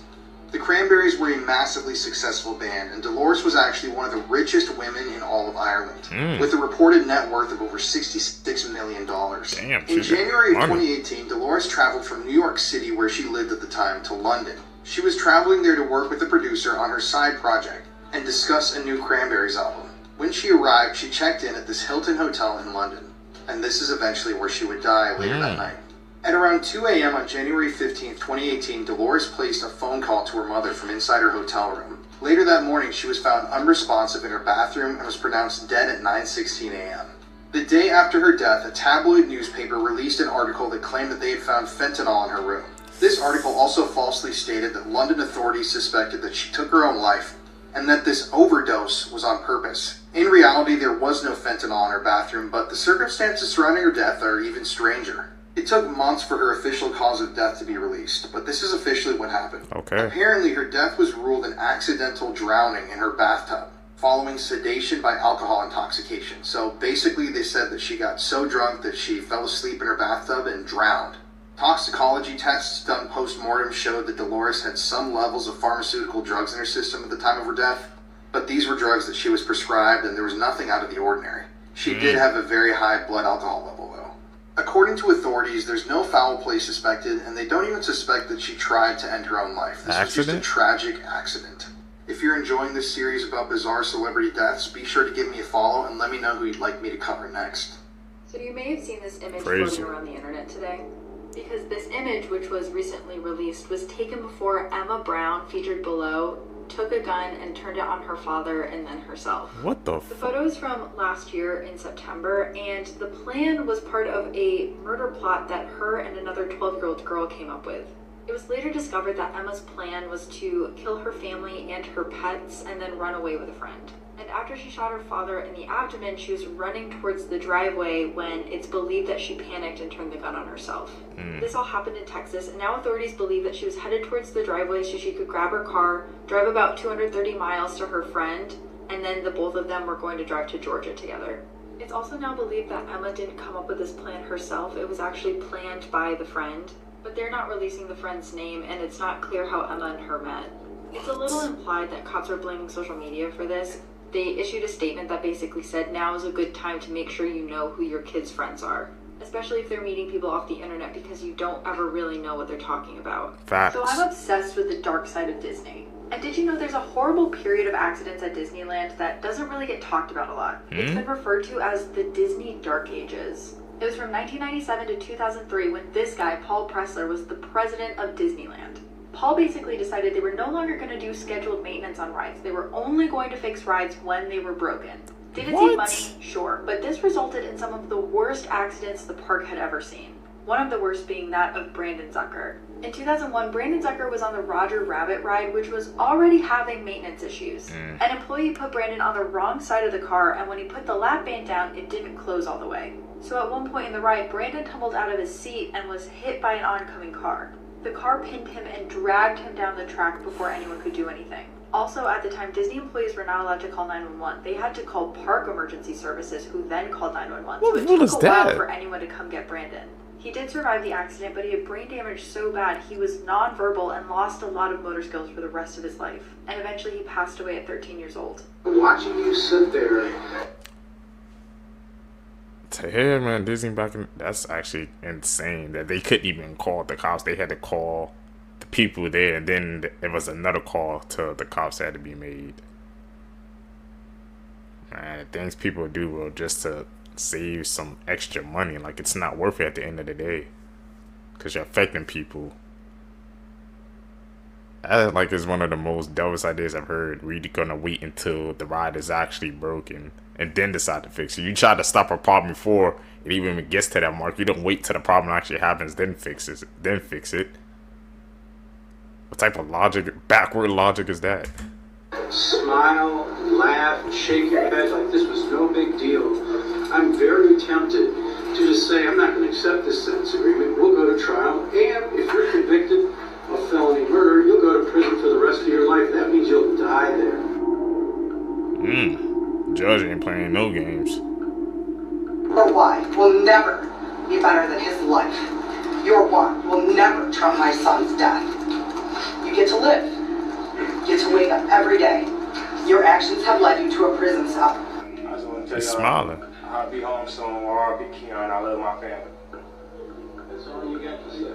The Cranberries were a massively successful band, and Dolores was actually one of the richest women in all of Ireland, with a reported net worth of over $66 million. Damn, in January of 2018, Dolores traveled from New York City, where she lived at the time, to London. She was traveling there to work with the producer on her side project and discuss a new Cranberries album. When she arrived, she checked in at this Hilton hotel in London, and this is eventually where she would die later that night. At around 2 a.m. on January 15, 2018, Dolores placed a phone call to her mother from inside her hotel room. Later that morning, she was found unresponsive in her bathroom and was pronounced dead at 9:16 a.m. The day after her death, a tabloid newspaper released an article that claimed that they had found fentanyl in her room. This article also falsely stated that London authorities suspected that she took her own life and that this overdose was on purpose. In reality, there was no fentanyl in her bathroom, but the circumstances surrounding her death are even stranger. It took months for her official cause of death to be released, but this is officially what happened. Apparently, her death was ruled an accidental drowning in her bathtub, following sedation by alcohol intoxication. So basically, they said that she got so drunk that she fell asleep in her bathtub and drowned. Toxicology tests done post-mortem showed that Dolores had some levels of pharmaceutical drugs in her system at the time of her death, but these were drugs that she was prescribed and there was nothing out of the ordinary. She did have a very high blood alcohol level, though. According to authorities, there's no foul play suspected, and they don't even suspect that she tried to end her own life. This was just a tragic accident. If you're enjoying this series about bizarre celebrity deaths, be sure to give me a follow and let me know who you'd like me to cover next. So you may have seen this image Crazy. floating around the internet today. Because this image, which was recently released, was taken before Emma Brown, featured below, took a gun and turned it on her father and then herself. What the The photo is from last year in September, and the plan was part of a murder plot that her and another 12-year-old girl came up with. It was later discovered that Emma's plan was to kill her family and her pets and then run away with a friend. And after she shot her father in the abdomen, she was running towards the driveway when it's believed that she panicked and turned the gun on herself. This all happened in Texas, and now authorities believe that she was headed towards the driveway so she could grab her car, drive about 230 miles to her friend, and then the both of them were going to drive to Georgia together. It's also now believed that Emma didn't come up with this plan herself. It was actually planned by the friend, but they're not releasing the friend's name, and it's not clear how Emma and her met. It's a little implied that cops are blaming social media for this. They issued a statement that basically said, now is a good time to make sure you know who your kids' friends are. Especially if they're meeting people off the internet, because you don't ever really know what they're talking about. Facts. So I'm obsessed with the dark side of Disney. And did you know there's a horrible period of accidents at Disneyland that doesn't really get talked about a lot? It's been referred to as the Disney Dark Ages. It was from 1997 to 2003 when this guy, Paul Pressler, was the president of Disneyland. Paul basically decided they were no longer going to do scheduled maintenance on rides. They were only going to fix rides when they were broken. Did it save money? Sure. But this resulted in some of the worst accidents the park had ever seen. One of the worst being that of Brandon Zucker. In 2001, Brandon Zucker was on the Roger Rabbit ride, which was already having maintenance issues. An employee put Brandon on the wrong side of the car, and when he put the lap band down, it didn't close all the way. So at one point in the ride, Brandon tumbled out of his seat and was hit by an oncoming car. The car pinned him and dragged him down the track before anyone could do anything. Also, at the time, Disney employees were not allowed to call 911. They had to call park emergency services, who then called 911. So it took a while for anyone to come get Brandon. He did survive the accident, but he had brain damage so bad he was nonverbal and lost a lot of motor skills for the rest of his life. And eventually he passed away at 13 years old. Watching you sit there. To hear, man, Disney back in, that's actually insane that they couldn't even call the cops. They had to call the people there, and then there was another call to the cops that had to be made. Man, the things people do, bro, just to save some extra money, like, it's not worth it at the end of the day, because you're affecting people. That, like, is one of the most dumbest ideas I've heard, where you're gonna wait until the ride is actually broken and then decide to fix it. You try to stop a problem before it even gets to that mark. You don't wait till the problem actually happens, then fix it. What type of logic, backward logic is that? Smile, laugh, shake your head like this was no big deal. I'm very tempted to just say, I'm not going to accept this sentence agreement. We'll go to trial, and if you're convicted of felony murder, you'll go to prison for the rest of your life. That means you'll die there. Judge ain't playing no games. Your why will never be better than his life. Your why will never trump my son's death. You get to live. You get to wake up every day. Your actions have led you to a prison cell. I just want to tell He's you, smiling. I'll be home soon, or I'll be Keon. I love my family. That's all you got to say.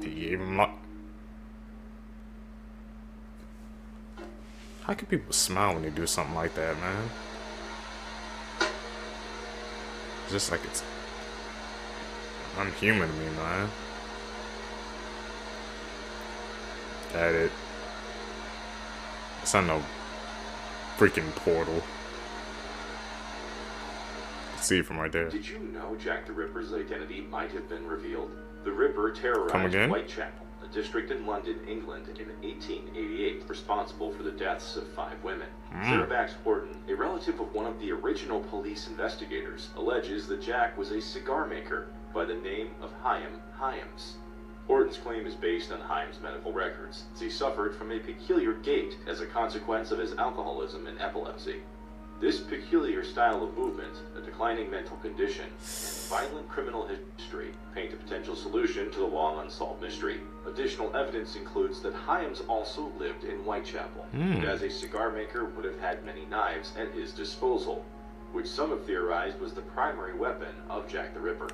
He gave him luck. How can people smile when they do something like that, man? It's just like it's unhuman to me, man. At it. It's on no freaking portal. See it from right there. Did you know Jack the Ripper's identity might have been revealed? The Ripper terrorized again? Whitechapel, a district in London, England, in 1888, responsible for the deaths of 5 women. Sarah Bax Horton, a relative of one of the original police investigators, alleges that Jack was a cigar maker by the name of Chaim Hyams. Horton's claim is based on Hyams' medical records, as he suffered from a peculiar gait as a consequence of his alcoholism and epilepsy. This peculiar style of movement, a declining mental condition, and violent criminal history paint a potential solution to the long unsolved mystery. Additional evidence includes that Hyams also lived in Whitechapel, and as a cigar maker would have had many knives at his disposal, which some have theorized was the primary weapon of Jack the Ripper.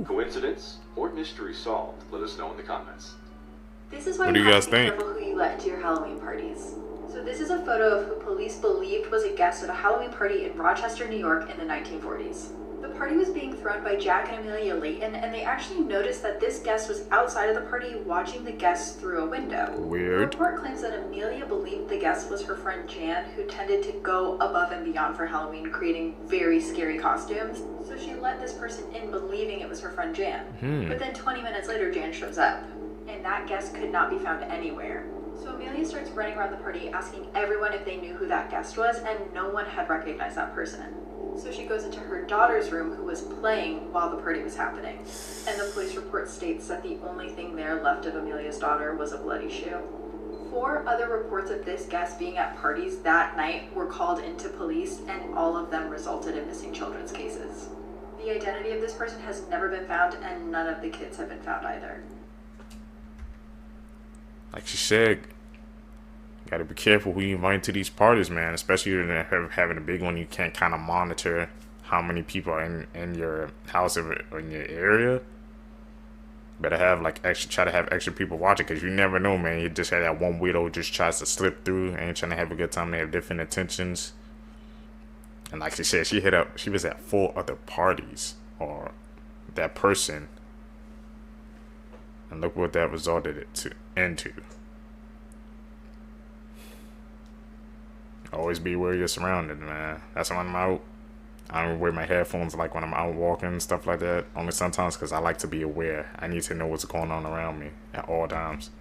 Coincidence or mystery solved? Let us know in the comments. This is why What do you you have guys to be think? careful who you let into your Halloween parties. So this is a photo of who police believed was a guest at a Halloween party in Rochester, New York in the 1940s. The party was being thrown by Jack and Amelia Layton, and they actually noticed that this guest was outside of the party watching the guests through a window. Weird. The report claims that Amelia believed the guest was her friend Jan, who tended to go above and beyond for Halloween, creating very scary costumes. So she let this person in believing it was her friend Jan. But then 20 minutes later, Jan shows up, and that guest could not be found anywhere. So Amelia starts running around the party asking everyone if they knew who that guest was, and no one had recognized that person. So she goes into her daughter's room, who was playing while the party was happening. And the police report states that the only thing there left of Amelia's daughter was a bloody shoe. 4 other reports of this guest being at parties that night were called into police, and all of them resulted in missing children's cases. The identity of this person has never been found, and none of the kids have been found either. Like she said, gotta be careful who you invite to these parties, man. Especially when you're having a big one, you can't kind of monitor how many people are in your house or in your area. Better have like try to have extra people watching, because you never know, man. You just had that one weirdo who just tries to slip through, ain't trying to have a good time. They have different intentions. And like she said, she was at 4 other parties, or that person. And look what that resulted into. Always be where you're surrounded, man. That's when I'm out. I don't wear my headphones like when I'm out walking and stuff like that. Only sometimes, because I like to be aware. I need to know what's going on around me at all times.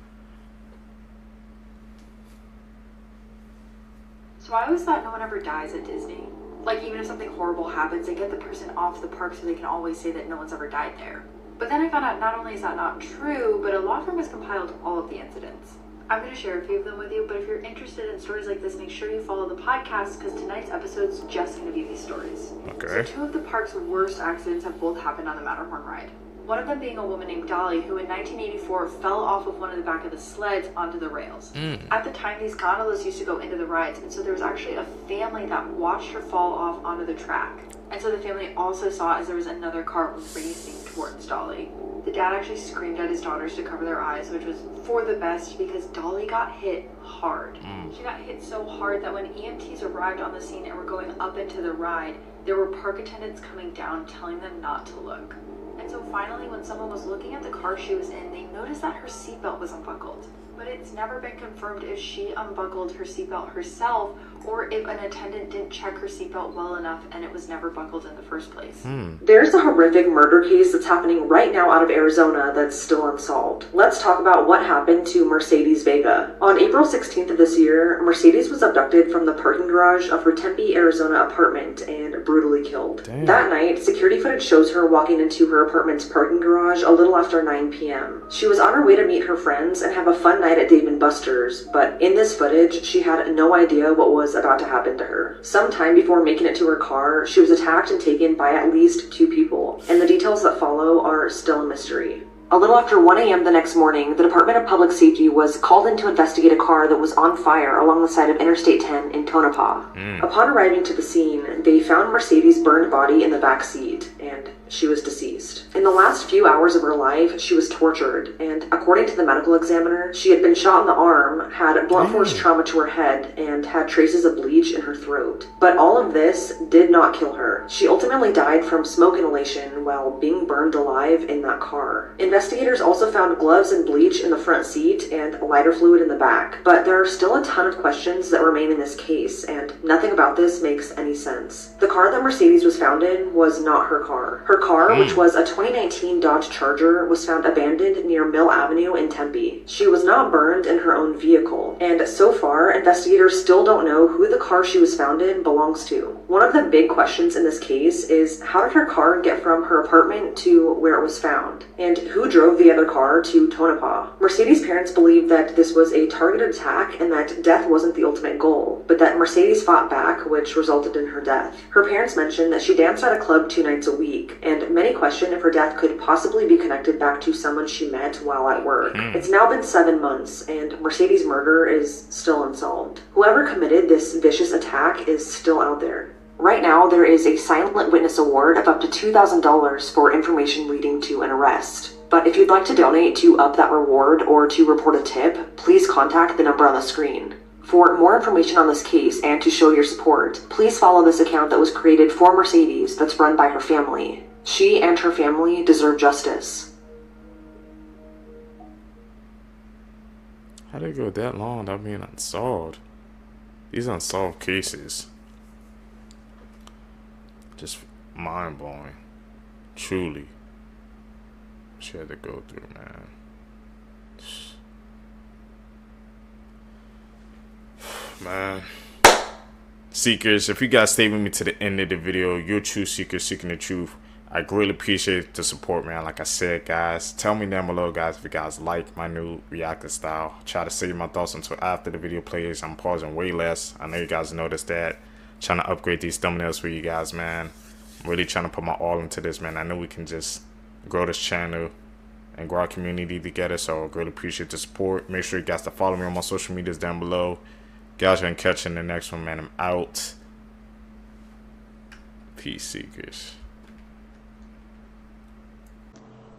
So I always thought no one ever dies at Disney. Like, even if something horrible happens, they get the person off the park so they can always say that no one's ever died there. But then I found out not only is that not true, but a law firm has compiled all of the incidents. I'm going to share a few of them with you, but if you're interested in stories like this, make sure you follow the podcast, because tonight's episode's just going to be these stories. Okay. So 2 of the park's worst accidents have both happened on the Matterhorn ride. One of them being a woman named Dolly, who in 1984 fell off of one of the back of the sleds onto the rails. At the time, these gondolas used to go into the rides, and so there was actually a family that watched her fall off onto the track. And so the family also saw as there was another car racing towards Dolly. The dad actually screamed at his daughters to cover their eyes, which was for the best, because Dolly got hit hard. She got hit so hard that when EMTs arrived on the scene and were going up into the ride, there were park attendants coming down telling them not to look. And so finally, when someone was looking at the car she was in, they noticed that her seatbelt was unbuckled. But it's never been confirmed if she unbuckled her seatbelt herself, or if an attendant didn't check her seatbelt well enough and it was never buckled in the first place. There's a horrific murder case that's happening right now out of Arizona that's still unsolved. Let's talk about what happened to Mercedes Vega. On April 16th of this year, Mercedes was abducted from the parking garage of her Tempe, Arizona apartment and brutally killed. Damn. That night, security footage shows her walking into her apartment's parking garage a little after 9 p.m. She was on her way to meet her friends and have a fun night at Dave & Buster's, but in this footage, she had no idea what was about to happen to her. Sometime before making it to her car, she was attacked and taken by at least 2 people, and the details that follow are still a mystery. A little after 1 a.m. the next morning, the Department of Public Safety was called in to investigate a car that was on fire along the side of Interstate 10 in Tonopah. Upon arriving to the scene, they found Mercedes' burned body in the back seat, and she was deceased. In the last few hours of her life, she was tortured, and according to the medical examiner, she had been shot in the arm, had blunt force trauma to her head, and had traces of bleach in her throat. But all of this did not kill her. She ultimately died from smoke inhalation while being burned alive in that car. Investigators also found gloves and bleach in the front seat and lighter fluid in the back, but there are still a ton of questions that remain in this case, and nothing about this makes any sense. The car that Mercedes was found in was not her car. Her car, which was a 2019 Dodge Charger, was found abandoned near Mill Avenue in Tempe. She was not burned in her own vehicle, and so far, investigators still don't know who the car she was found in belongs to. One of the big questions in this case is, how did her car get from her apartment to where it was found? And who drove the other car to Tonopah? Mercedes' parents believe that this was a targeted attack and that death wasn't the ultimate goal, but that Mercedes fought back, which resulted in her death. Her parents mentioned that she danced at a club 2 nights a week, and many question if her death could possibly be connected back to someone she met while at work. It's now been 7 months, and Mercedes' murder is still unsolved. Whoever committed this vicious attack is still out there. Right now, there is a silent witness award of up to $2,000 for information leading to an arrest. But if you'd like to donate to up that reward or to report a tip, please contact the number on the screen. For more information on this case and to show your support, please follow this account that was created for Mercedes that's run by her family. She and her family deserve justice. How did it go that long without being unsolved? These unsolved cases. Just mind-blowing. Truly. She had to go through, man. Man. Seekers, if you guys stay with me to the end of the video, you're a true seeker seeking the truth. I greatly appreciate the support, man. Like I said, guys, tell me down below, guys, if you guys like my new reacting style. Try to save my thoughts until after the video plays. I'm pausing way less. I know you guys noticed that. Trying to upgrade these thumbnails for you guys, man. I'm really trying to put my all into this, man. I know we can just grow this channel and grow our community together, so I greatly appreciate the support. Make sure you guys to follow me on my social medias down below. Guys, are catching the next one, man. I'm out. Peace, seekers.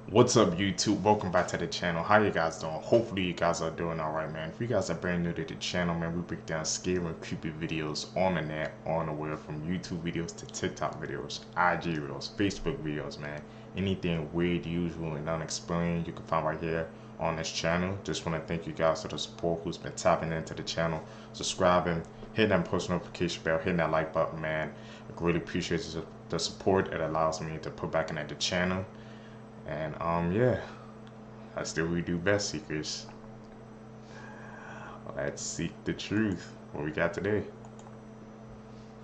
What's up, YouTube? Welcome back to the channel. How you guys doing? Hopefully you guys are doing all right, man. If you guys are brand new to the channel, man, we break down scary and creepy videos on the net, on the web, from YouTube videos to TikTok videos, IG videos, Facebook videos, man. Anything weird, usual, and unexplained, you can find right here on this channel. Just want to thank you guys for the support who's been tapping into the channel, subscribing, hitting that post notification bell, hitting that like button, man. I really appreciate the support. It allows me to put back into the channel. And yeah, that's still we do best, seekers. Let's seek the truth. What we got today?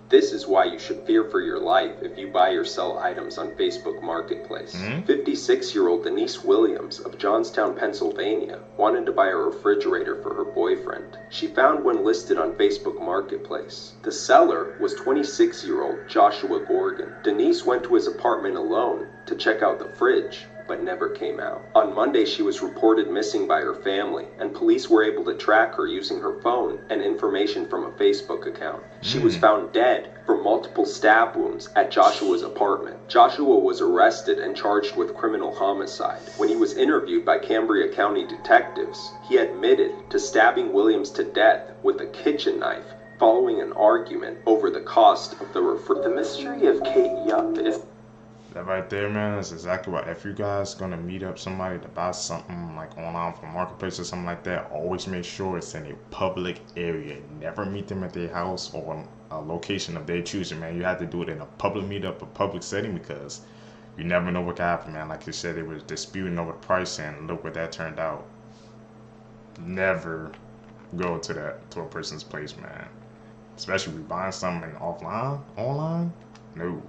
This is why you should fear for your life if you buy or sell items on Facebook Marketplace. 56-year-old Denise Williams of Johnstown, Pennsylvania, wanted to buy a refrigerator for her boyfriend. She found one listed on Facebook Marketplace. The seller was 26-year-old Joshua Gorgon. Denise went to his apartment alone to check out the fridge, but never came out. On Monday, she was reported missing by her family, and police were able to track her using her phone and information from a Facebook account. She was found dead from multiple stab wounds at Joshua's apartment. Joshua was arrested and charged with criminal homicide. When he was interviewed by Cambria County detectives, he admitted to stabbing Williams to death with a kitchen knife following an argument over the cost of the refrigerator. The mystery of Kate Yupp is... That right there, man, is exactly what. If you guys gonna meet up somebody to buy something like online from Marketplace or something like that, always make sure it's in a public area. Never meet them at their house or a location of their choosing, man. You have to do it in a public meetup, a public setting, because you never know what can happen, man. Like you said, they was disputing over the price, and look what that turned out. Never go to a person's place, man. Especially if you're buying something online. No.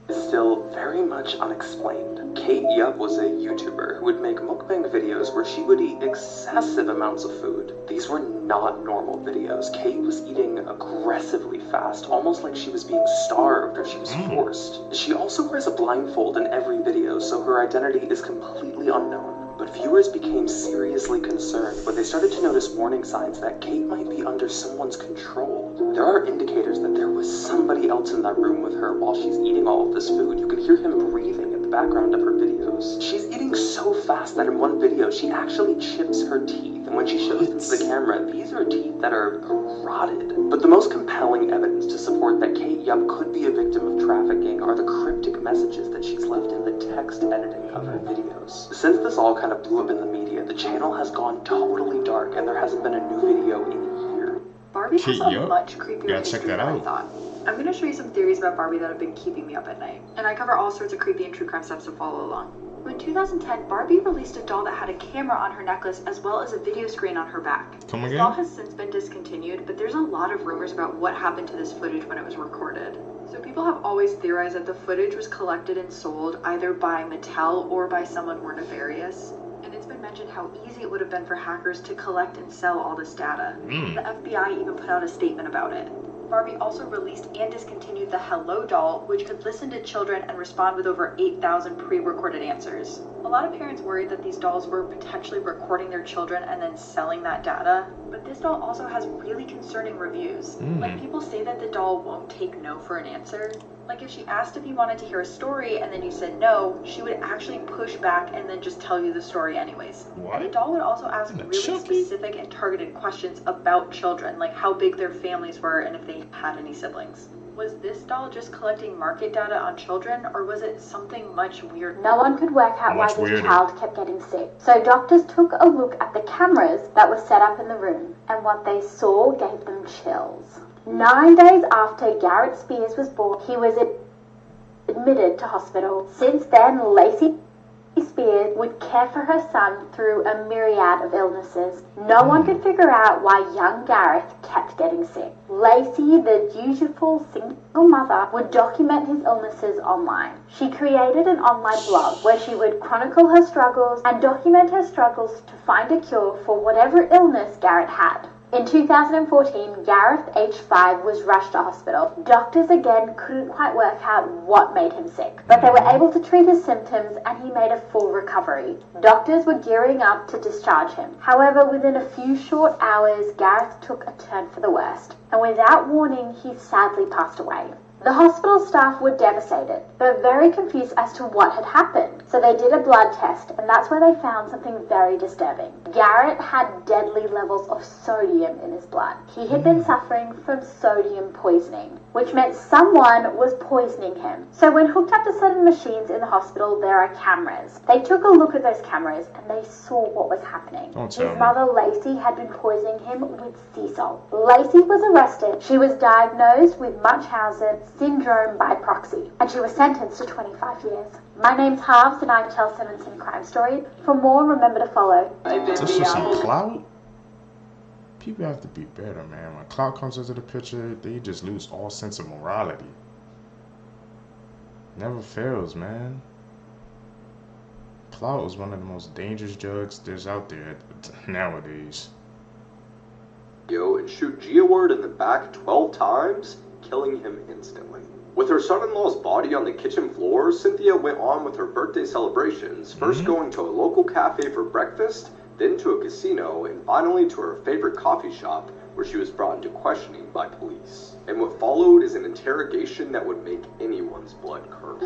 Still very much unexplained. Kate Yupp was a YouTuber who would make mukbang videos where she would eat excessive amounts of food. These were not normal videos. Kate was eating aggressively fast, almost like she was being starved or she was forced. She also wears a blindfold in every video, so her identity is completely unknown. But viewers became seriously concerned when they started to notice warning signs that Kate might be under someone's control. There are indicators that there was somebody else in that room with her while she's eating all of this food. You can hear him breathing in the background of her videos. She's eating so fast that in one video she actually chips her teeth, and when she shows them to the camera, these are teeth that are rotted. But the most compelling evidence to support that Kate Yupp could be a victim of trafficking are the cryptic messages that she's left in the text editing of her videos. Since this all kind of blew up in the media, the channel has gone totally dark and there hasn't been a new video in a year. Barbie has a much creepier history than I thought. I'm going to show you some theories about Barbie that have been keeping me up at night. And I cover all sorts of creepy and true crime stuff, so follow along. In 2010, Barbie released a doll that had a camera on her necklace as well as a video screen on her back. This doll has since been discontinued, but there's a lot of rumors about what happened to this footage when it was recorded. So people have always theorized that the footage was collected and sold either by Mattel or by someone more nefarious. And it's been mentioned how easy it would have been for hackers to collect and sell all this data. The FBI even put out a statement about it. Barbie also released and discontinued the Hello doll, which could listen to children and respond with over 8,000 pre-recorded answers. A lot of parents worried that these dolls were potentially recording their children and then selling that data. but this doll also has really concerning reviews. Like, people say that the doll won't take no for an answer. Like, if she asked if you wanted to hear a story and then you said no, she would actually push back and then just tell you the story anyways. What? The doll would also ask really specific and targeted questions about children, like how big their families were and if they had any siblings. Was this doll just collecting market data on children, or was it something much weirder? No one could work out why this child kept getting sick. So doctors took a look at the cameras that were set up in the room, and what they saw gave them chills. 9 days after Garrett Spears was born, he was admitted to hospital. Since then, Lacey Spears would care for her son through a myriad of illnesses. No one could figure out why young Gareth kept getting sick. Lacey, the dutiful single mother, would document his illnesses online. She created an online blog where she would chronicle her struggles and document her struggles to find a cure for whatever illness Garrett had. In 2014, Gareth, age 5, was rushed to hospital. Doctors again couldn't quite work out what made him sick, but they were able to treat his symptoms and he made a full recovery. Doctors were gearing up to discharge him. However, within a few short hours, Gareth took a turn for the worst, and without warning, he sadly passed away. The hospital staff were devastated, but very confused as to what had happened. So they did a blood test, and that's where they found something very disturbing. Garrett had deadly levels of sodium in his blood. He had been suffering from sodium poisoning, which meant someone was poisoning him. So when hooked up to certain machines in the hospital, there are cameras. They took a look at those cameras, and they saw what was happening. His mother, Lacey, had been poisoning him with sea salt. Lacey was arrested. She was diagnosed with Munchausen syndrome by proxy, and she was sentenced to 25 years. My name's Harves, and I tell 17 crime stories. For more, remember to follow. Just for some clout? People have to be better, man. When clout comes into the picture, they just lose all sense of morality. Never fails, man. Clout is one of the most dangerous drugs there's out there nowadays. And shoot Geoward in the back 12 times, killing him instantly. With her son-in-law's body on the kitchen floor, Cynthia went on with her birthday celebrations, first going to a local cafe for breakfast, then to a casino, and finally to her favorite coffee shop, where she was brought into questioning by police. And what followed is an interrogation that would make anyone's blood curdle.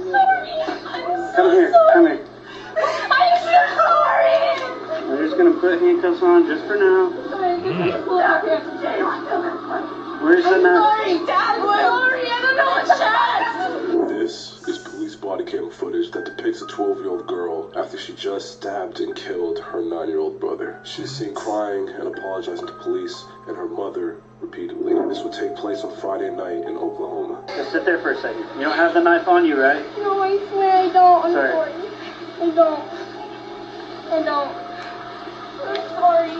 Come here. I'm sorry! We're just gonna put handcuffs on just for now. Where's the knife? Sorry, Dad, sorry, I don't know what's that. This is police body cam footage that depicts a 12-year-old girl after she just stabbed and killed her 9-year-old brother. She's seen crying and apologizing to police and her mother repeatedly. This would take place on Friday night in Oklahoma. Just sit there for a second. You don't have the knife on you, right? No, I swear I don't. I'm Sorry. sorry. I don't. I'm sorry.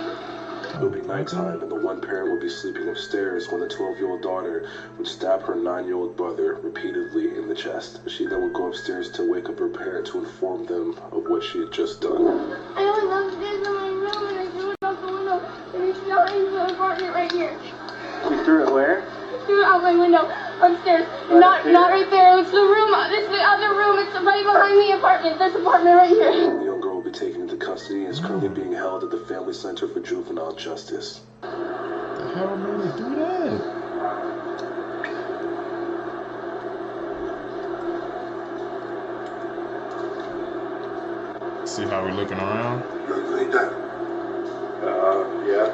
It would be nighttime and the one parent would be sleeping upstairs when the 12-year-old daughter would stab her 9-year-old brother repeatedly in the chest. She then would go upstairs to wake up her parent to inform them of what she had just done. I went upstairs in my room and I threw it out the window and it's not in the apartment right here. You threw it where? I threw it out my window upstairs. Not right there. It's the room. It's the other room. It's right behind the apartment. This apartment right here. The young girl will be taken into custody and is currently being held at the Family Center for Juvenile Justice. The hell made her do that? See how we looking around? Like that. Yeah.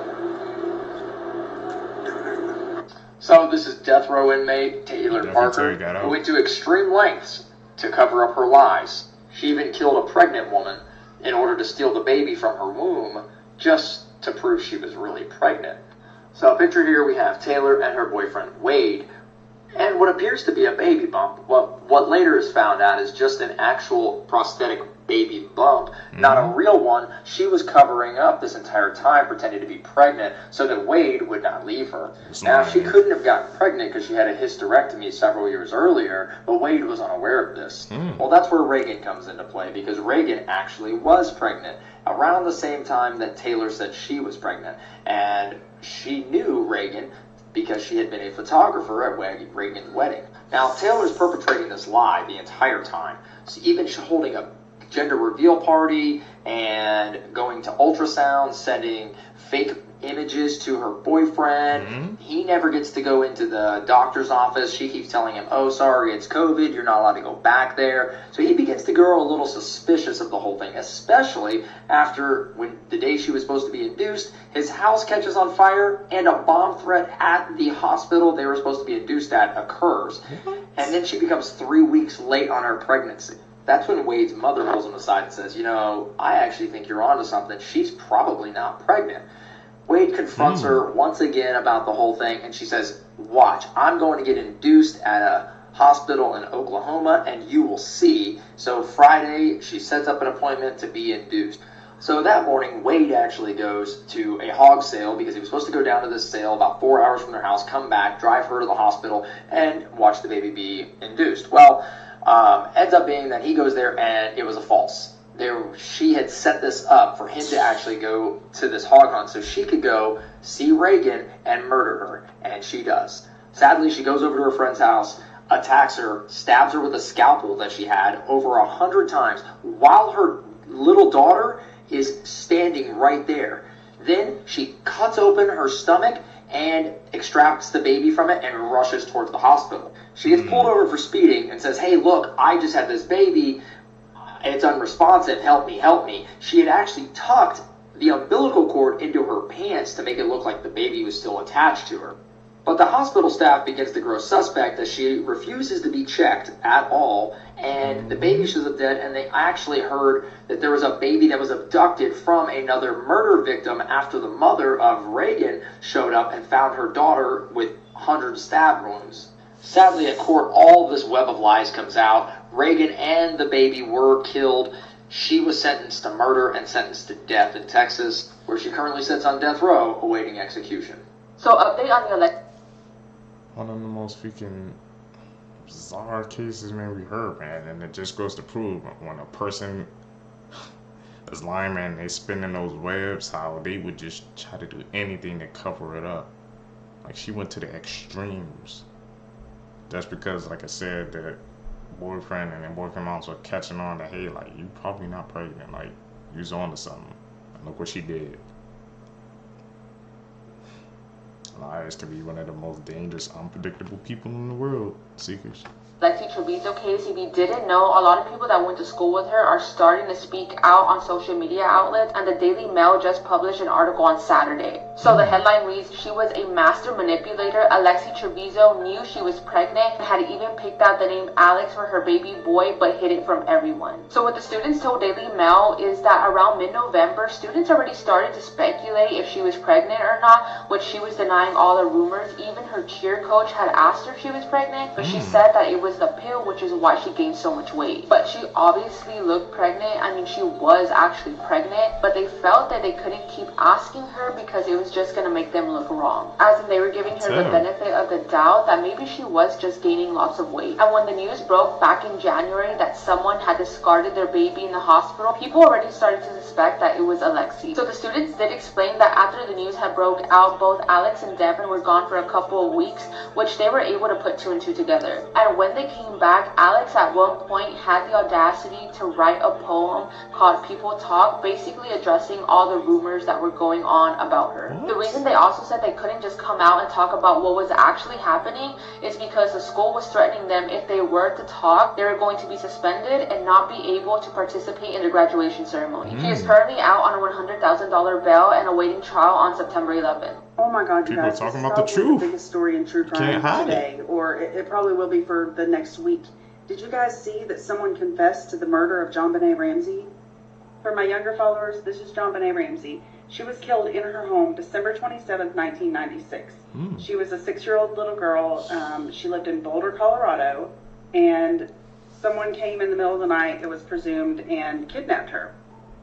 So this is death row inmate Taylor Parker, who went to extreme lengths to cover up her lies. She even killed a pregnant woman in order to steal the baby from her womb, just to prove she was really pregnant. So picture here we have Taylor and her boyfriend Wade, and what appears to be a baby bump. What later is found out is just an actual prosthetic baby bump, not a real one. She was covering up this entire time, pretending to be pregnant so that Wade would not leave her. Now, she couldn't have gotten pregnant because she had a hysterectomy several years earlier, but Wade was unaware of this. Well, that's where Reagan comes into play, because Reagan actually was pregnant around the same time that Taylor said she was pregnant. And she knew Reagan because she had been a photographer at Reagan's wedding. Now, Taylor's perpetrating this lie the entire time. So even holding a gender reveal party and going to ultrasound, sending fake images to her boyfriend. He never gets to go into the doctor's office. She keeps telling him, oh, sorry, it's COVID. You're not allowed to go back there. So he begins to grow a little suspicious of the whole thing, especially after when the day she was supposed to be induced, his house catches on fire and a bomb threat at the hospital they were supposed to be induced at occurs. And then she becomes 3 weeks late on her pregnancy. That's when Wade's mother pulls him aside and says, you know, I actually think you're onto something. She's probably not pregnant. Wade confronts her once again about the whole thing, and she says, watch, I'm going to get induced at a hospital in Oklahoma, and you will see. So Friday, she sets up an appointment to be induced. So that morning, Wade actually goes to a hog sale because he was supposed to go down to this sale about 4 hours from their house, come back, drive her to the hospital, and watch the baby be induced. Well, ends up being that he goes there and it was a false. She had set this up for him to actually go to this hog hunt so she could go see Reagan and murder her, and she does. Sadly, she goes over to her friend's house, attacks her, stabs her with a scalpel that she had over 100 times while her little daughter is standing right there. Then she cuts open her stomach and extracts the baby from it and rushes towards the hospital. She gets pulled over for speeding and says, hey, look, I just had this baby. It's unresponsive. Help me, help me. She had actually tucked the umbilical cord into her pants to make it look like the baby was still attached to her. But the hospital staff begins to grow suspect as she refuses to be checked at all, and the baby shows up dead, and they actually heard that there was a baby that was abducted from another murder victim after the mother of Reagan showed up and found her daughter with 100 stab wounds. Sadly, at court, all of this web of lies comes out. Reagan and the baby were killed. She was sentenced to murder and sentenced to death in Texas, where she currently sits on death row awaiting execution. So update on the election. One of the most freaking bizarre cases, man, we heard, man. And it just goes to prove when a person is lying, man, they spinning those webs, how they would just try to do anything to cover it up. Like, she went to the extremes. That's because, like I said, the boyfriend and then boyfriend moms were catching on that, hey, like, you probably not pregnant. Like, you's on to something. And look what she did. Liars can be one of the most dangerous, unpredictable people in the world. Seekers. Lexi Treviso case, if you didn't know, a lot of people that went to school with her are starting to speak out on social media outlets, and the Daily Mail just published an article on Saturday. So the headline reads, she was a master manipulator. Alexi Treviso knew she was pregnant and had even picked out the name Alex for her baby boy, but hid it from everyone. So what the students told Daily Mail is that around mid-November, students already started to speculate if she was pregnant or not, which she was denying all the rumors. Even her cheer coach had asked her if she was pregnant, but she said that it was the pill, which is why she gained so much weight. But she obviously looked pregnant. I mean, she was actually pregnant, but they felt that they couldn't keep asking her because it was just going to make them look wrong. As in, they were giving her the benefit of the doubt that maybe she was just gaining lots of weight. And when the news broke back in January that someone had discarded their baby in the hospital, people already started to suspect that it was Alexi. So the students did explain that after the news had broke out, both Alex and Devin were gone for a couple of weeks, which they were able to put two and two together. And when they came back, Alex at one point had the audacity to write a poem called People Talk, basically addressing all the rumors that were going on about her. The reason they also said they couldn't just come out and talk about what was actually happening is because the school was threatening them if they were to talk, they were going to be suspended and not be able to participate in the graduation ceremony. She is currently out on a $100,000 bail and awaiting trial on September 11th. Oh my God, you People guys! talking this about is the probably truth. The biggest story in true Can't crime hide today, or it probably will be for the next week. Did you guys see that someone confessed to the murder of JonBenet Ramsey? For my younger followers, this is JonBenet Ramsey. She was killed in her home December 27th, 1996. She was a 6-year-old little girl. She lived in Boulder, Colorado, and someone came in the middle of the night, it was presumed, and kidnapped her.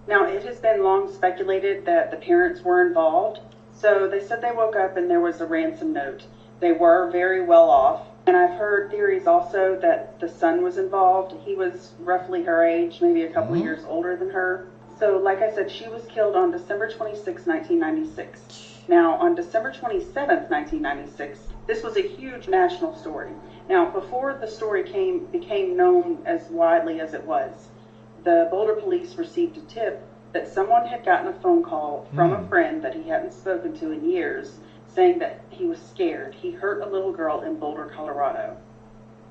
Now, it has been long speculated that the parents were involved, so they said they woke up and there was a ransom note. They were very well off, and I've heard theories also that the son was involved. He was roughly her age, maybe a couple of years older than her. So, like I said, she was killed on December 26, 1996. Now, on December 27th, 1996, this was a huge national story. Now, before the story became known as widely as it was, the Boulder police received a tip that someone had gotten a phone call from a friend that he hadn't spoken to in years, saying that he was scared. He hurt a little girl in Boulder, Colorado.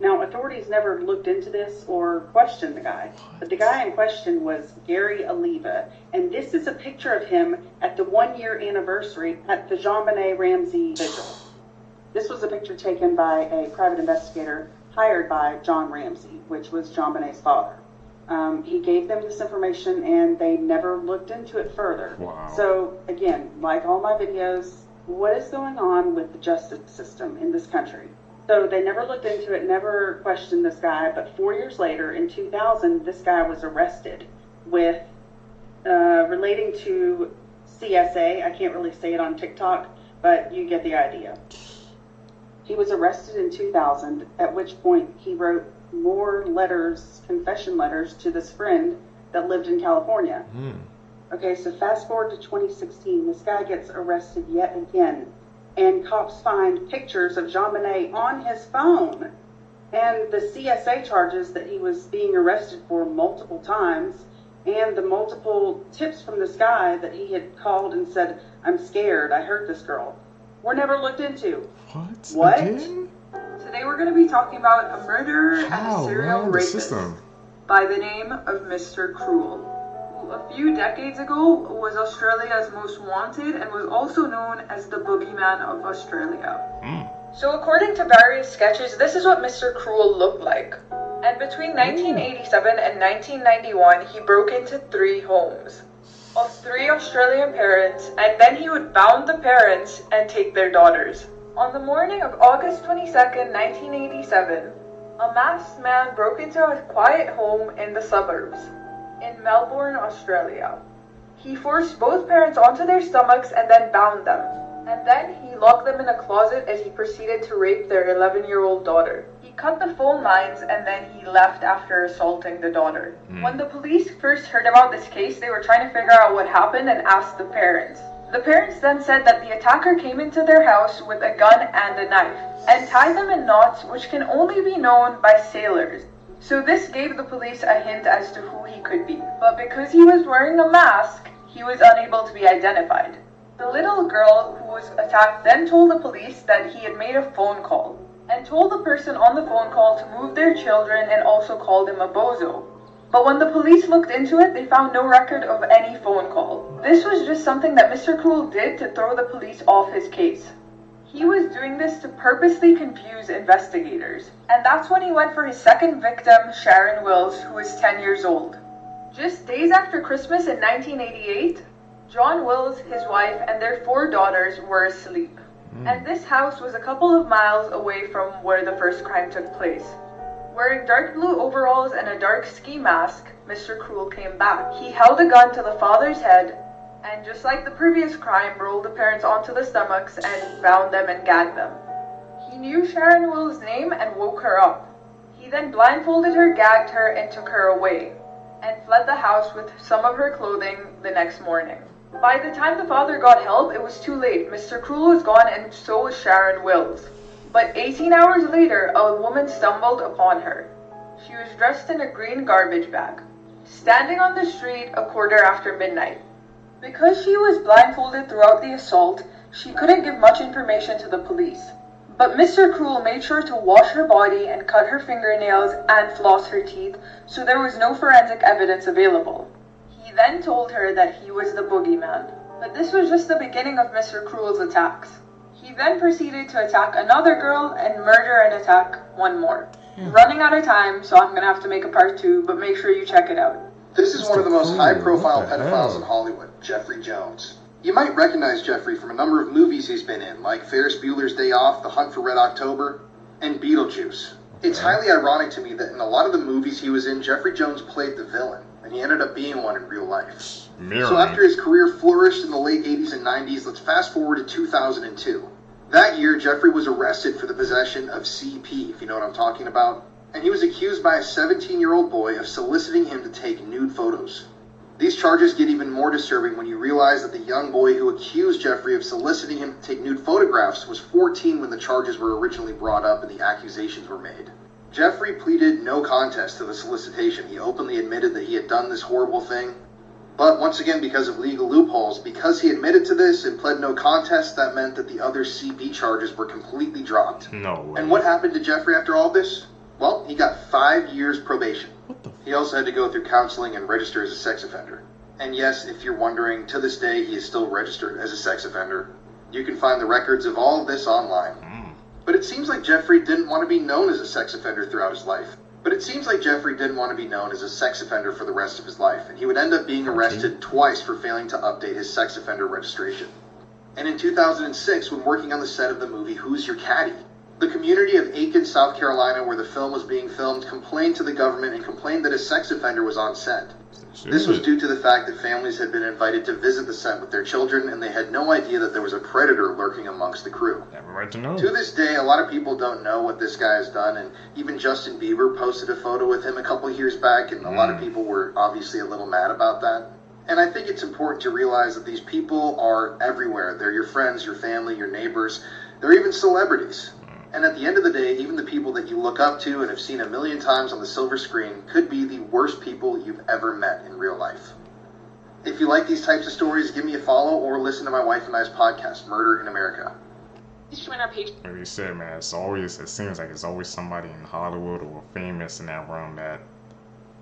Now, authorities never looked into this or questioned the guy, but the guy in question was Gary Oliva, and this is a picture of him at the 1-year anniversary at the JonBenet Ramsey vigil. This was a picture taken by a private investigator hired by John Ramsey, which was JonBenet's father. He gave them this information and they never looked into it further. Wow. So again, like all my videos, what is going on with the justice system in this country? So they never looked into it, never questioned this guy, but 4 years later, in 2000, this guy was arrested with, relating to CSA. I can't really say it on TikTok, but you get the idea. He was arrested in 2000, at which point he wrote more letters, confession letters, to this friend that lived in California. Okay, so fast forward to 2016, this guy gets arrested yet again, and cops find pictures of JonBenet on his phone, and the CSA charges that he was being arrested for multiple times, and the multiple tips from this guy that he had called and said, "I'm scared, I hurt this girl," were never looked into. What? Again? Today we're going to be talking about a murderer and a serial The rapist system. by the name of Mr. Cruel, who a few decades ago was Australia's most wanted and was also known as the boogeyman of Australia. So according to various sketches, this is what Mr. Cruel looked like. And between 1987 and 1991, he broke into 3 homes of 3 Australian parents, and then he would bound the parents and take their daughters. On the morning of August 22nd, 1987, a masked man broke into a quiet home in the suburbs in Melbourne, Australia. He forced both parents onto their stomachs and then bound them. And then he locked them in a closet as he proceeded to rape their 11-year-old daughter. He cut the phone lines and then he left after assaulting the daughter. When the police first heard about this case, they were trying to figure out what happened and asked the parents. The parents then said that the attacker came into their house with a gun and a knife and tied them in knots which can only be known by sailors. So this gave the police a hint as to who he could be. But because he was wearing a mask, he was unable to be identified. The little girl who was attacked then told the police that he had made a phone call and told the person on the phone call to move their children and also called him a bozo. But when the police looked into it, they found no record of any phone call. This was just something that Mr. Cruel did to throw the police off his case. He was doing this to purposely confuse investigators, and that's when he went for his second victim, Sharon Wills, who was 10 years old. Just days after Christmas in 1988, John Wills, his wife, and their 4 daughters were asleep. And this house was a couple of miles away from where the first crime took place. Wearing dark blue overalls and a dark ski mask, Mr. Cruel came back. He held a gun to the father's head, and just like the previous crime, rolled the parents onto the stomachs and bound them and gagged them. He knew Sharon Wills' name and woke her up. He then blindfolded her, gagged her, and took her away, and fled the house with some of her clothing the next morning. By the time the father got help, it was too late. Mr. Cruel was gone and so was Sharon Wills. But 18 hours later, a woman stumbled upon her. She was dressed in a green garbage bag, standing on the street a quarter after midnight. Because she was blindfolded throughout the assault, she couldn't give much information to the police. But Mr. Cruel made sure to wash her body and cut her fingernails and floss her teeth, so there was no forensic evidence available. He then told her that he was the boogeyman. But this was just the beginning of Mr. Cruel's attacks. He then proceeded to attack another girl and murder and attack one more. Running out of time, so I'm gonna have to make a part 2, but make sure you check it out. This is one of the most high-profile pedophiles in Hollywood, Jeffrey Jones. You might recognize Jeffrey from a number of movies he's been in, like Ferris Bueller's Day Off, The Hunt for Red October, and Beetlejuice. It's highly ironic to me that in a lot of the movies he was in, Jeffrey Jones played the villain, and he ended up being one in real life. So after his career flourished in the late 80s and 90s, let's fast forward to 2002. That year, Jeffrey was arrested for the possession of CP, if you know what I'm talking about, and he was accused by a 17-year-old boy of soliciting him to take nude photos. These charges get even more disturbing when you realize that the young boy who accused Jeffrey of soliciting him to take nude photographs was 14 when the charges were originally brought up and the accusations were made. Jeffrey pleaded no contest to the solicitation. He openly admitted that he had done this horrible thing. But once again, because of legal loopholes, because he admitted to this and pled no contest, that meant that the other CB charges were completely dropped. No way. And what happened to Jeffrey after all this? Well, he got 5 years probation. He also had to go through counseling and register as a sex offender. And yes, if you're wondering, to this day, he is still registered as a sex offender. You can find the records of all of this online. But it seems like Jeffrey didn't want to be known as a sex offender throughout his life. For the rest of his life, and he would end up being arrested twice for failing to update his sex offender registration. And in 2006, when working on the set of the movie Who's Your Caddy?, the community of Aiken, South Carolina, where the film was being filmed, complained to the government and complained that a sex offender was on set. This was due to the fact that families had been invited to visit the set with their children, and they had no idea that there was a predator lurking amongst the crew. Right to know. To this day, a lot of people don't know what this guy has done, and even Justin Bieber posted a photo with him a couple years back, and a lot of people were obviously a little mad about that. And I think it's important to realize that these people are everywhere. They're your friends, your family, your neighbors. They're even celebrities. And at the end of the day, even the people that you look up to and have seen a million times on the silver screen could be the worst people you've ever met in real life. If you like these types of stories, give me a follow or listen to my wife and I's podcast, Murder in America. Like you said, man, it seems like it's always somebody in Hollywood or famous in that room that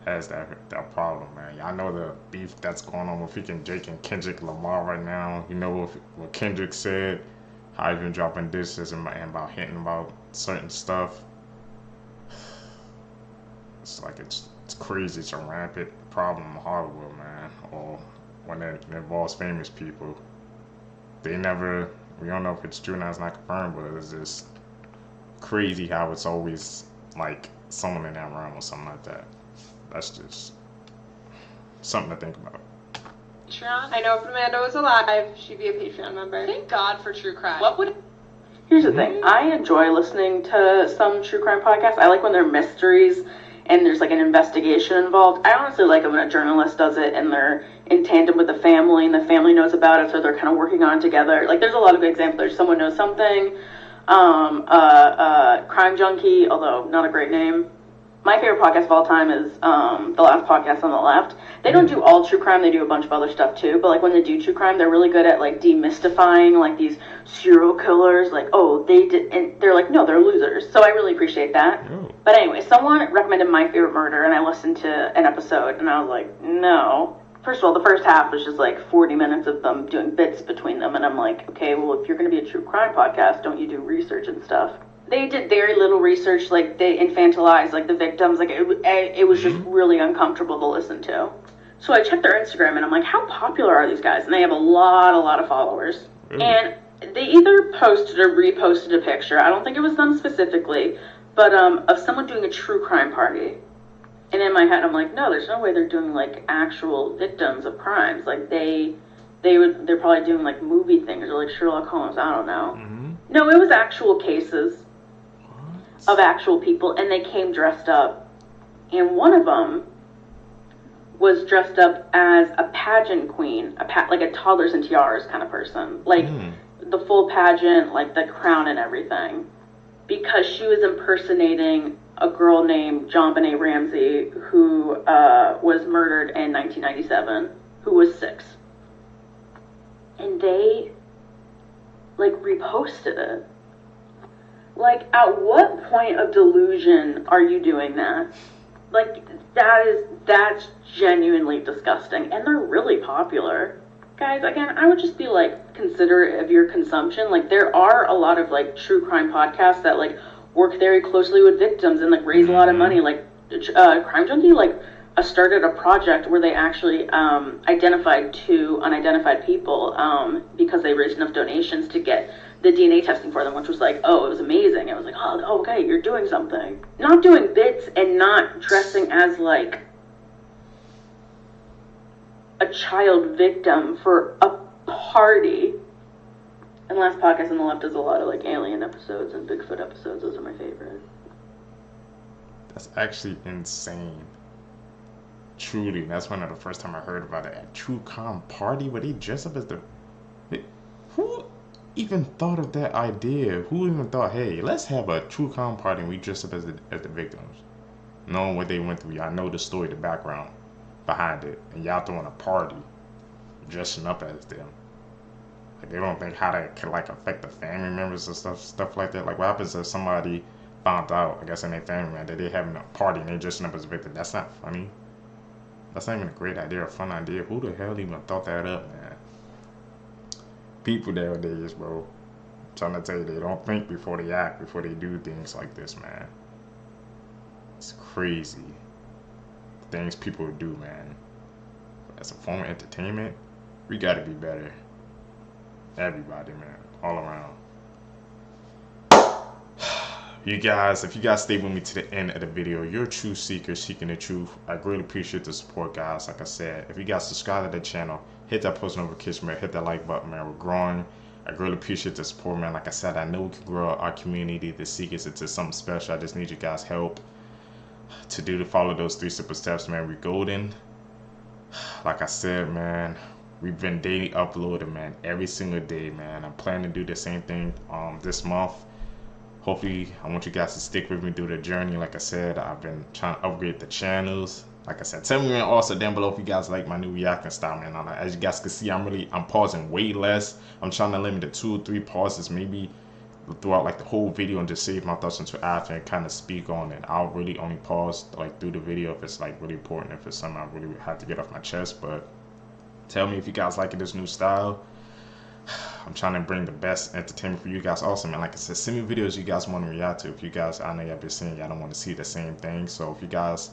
has that problem, man. Y'all know the beef that's going on with freaking Jake and Kendrick Lamar right now. You know what Kendrick said, how he's been dropping disses and about hitting about certain stuff. It's like it's crazy. It's a rampant problem in Hollywood, man. Or when it involves famous people, we don't know if it's true now, it's not confirmed, but it's just crazy how it's always like someone in that room or something like that. That's just something to think about. Patreon. I know if Amanda was alive, she'd be a Patreon member. Thank God for true crime. What would... Here's the thing. I enjoy listening to some true crime podcasts. I like when they're mysteries and there's like an investigation involved. I honestly like it when a journalist does it and they're in tandem with the family and the family knows about it, so they're kind of working on it together. Like, there's a lot of good examples. There's Someone Knows Something, Crime Junkie, although not a great name. My favorite podcast of all time is The Last Podcast on the Left. They don't do all true crime, they do a bunch of other stuff too, but like when they do true crime, they're really good at like demystifying like these serial killers, like, oh, they did, and they're like, no, they're losers. So I really appreciate that. But anyway, someone recommended My Favorite Murder, and I listened to an episode, and I was like, no. First of all, the first half was just like 40 minutes of them doing bits between them, and I'm like, okay, well, if you're going to be a true crime podcast, don't you do research and stuff? They did very little research, like they infantilized like the victims, like it was just really uncomfortable to listen to. So I checked their Instagram and I'm like, how popular are these guys? And they have a lot of followers. And they either posted or reposted a picture, I don't think it was them specifically, but of someone doing a true crime party. And in my head I'm like, no, there's no way they're doing like actual victims of crimes. Like they're probably doing like movie things or like Sherlock Holmes, I don't know. No, it was actual cases of actual people, and they came dressed up. And one of them was dressed up as a pageant queen, like a toddlers and tiaras kind of person. Like the full pageant, like the crown and everything. Because she was impersonating a girl named JonBenet Ramsey who was murdered in 1997, who was 6. And they, like, reposted it. Like, at what point of delusion are you doing that? Like, that's genuinely disgusting. And they're really popular. Guys, again, I would just be, like, considerate of your consumption. Like, there are a lot of, like, true crime podcasts that, like, work very closely with victims and, like, raise a lot of money. Like, Crime Junkie, like, started a project where they actually identified 2 unidentified people because they raised enough donations to get the DNA testing for them, which was like, oh, it was amazing. It was like, oh, okay, you're doing something. Not doing bits and not dressing as, like, a child victim for a party. And Last Podcast on the Left does a lot of, like, alien episodes and Bigfoot episodes. Those are my favorite. That's actually insane. Truly, that's one of the first time I heard about it. A true crime party where they dress up as the... Who even thought of that idea? Who even thought, hey, let's have a true crime party and we dress up as the victims? Knowing what they went through, I know the story, the background. behind it, and y'all throwing a party, dressing up as them. Like, they don't think how that could like affect the family members and stuff like that. Like, what happens if somebody found out, I guess, in their family, man, that they're having a party and they're dressing up as a victim? That's not funny. That's not even a great idea or a fun idea. Who the hell even thought that up, man? People nowadays, bro, I'm trying to tell you, they don't think before they act, before they do things like this, man. It's crazy. The things people do, man. As a form of entertainment, we gotta be better. Everybody, man, all around. You guys, if you guys stay with me to the end of the video, you're a true seeker seeking the truth. I greatly appreciate the support, guys. Like I said, if you guys subscribe to the channel, hit that post notification bell, hit that like button, man. We're growing. I greatly appreciate the support, man. Like I said, I know we can grow our community, the seekers, into something special. I just need you guys' help to follow those 3 simple steps, man. We're golden. Like I said, man, we've been daily uploading, man, every single day, man. I'm planning to do the same thing this month. Hopefully, I want you guys to stick with me through the journey. Like I said, I've been trying to upgrade the channels. Like I said, tell me also down below if you guys like my new reacting style, man. As you guys can see, I'm pausing way less. I'm trying to limit to 2 or 3 pauses, maybe throughout like the whole video, and just save my thoughts until after and kind of speak on it. I'll really only pause like through the video if it's like really important, if it's something I really have to get off my chest. But tell me if you guys like this new style. I'm trying to bring the best entertainment for you guys also, man. Like I said, send me videos you guys want to react to. If you guys, I know y'all been saying y'all don't want to see the same thing. So if you guys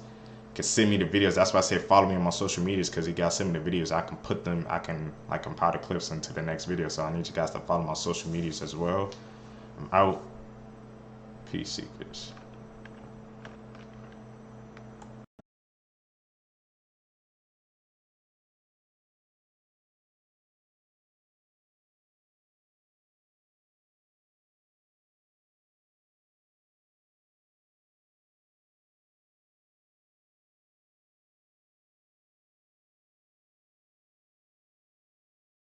can send me the videos, that's why I say follow me on my social medias, because you guys send me the videos, I can put them, I can like compile the clips into the next video. So I need you guys to follow my social medias as well. I'm out. Peace, seekers.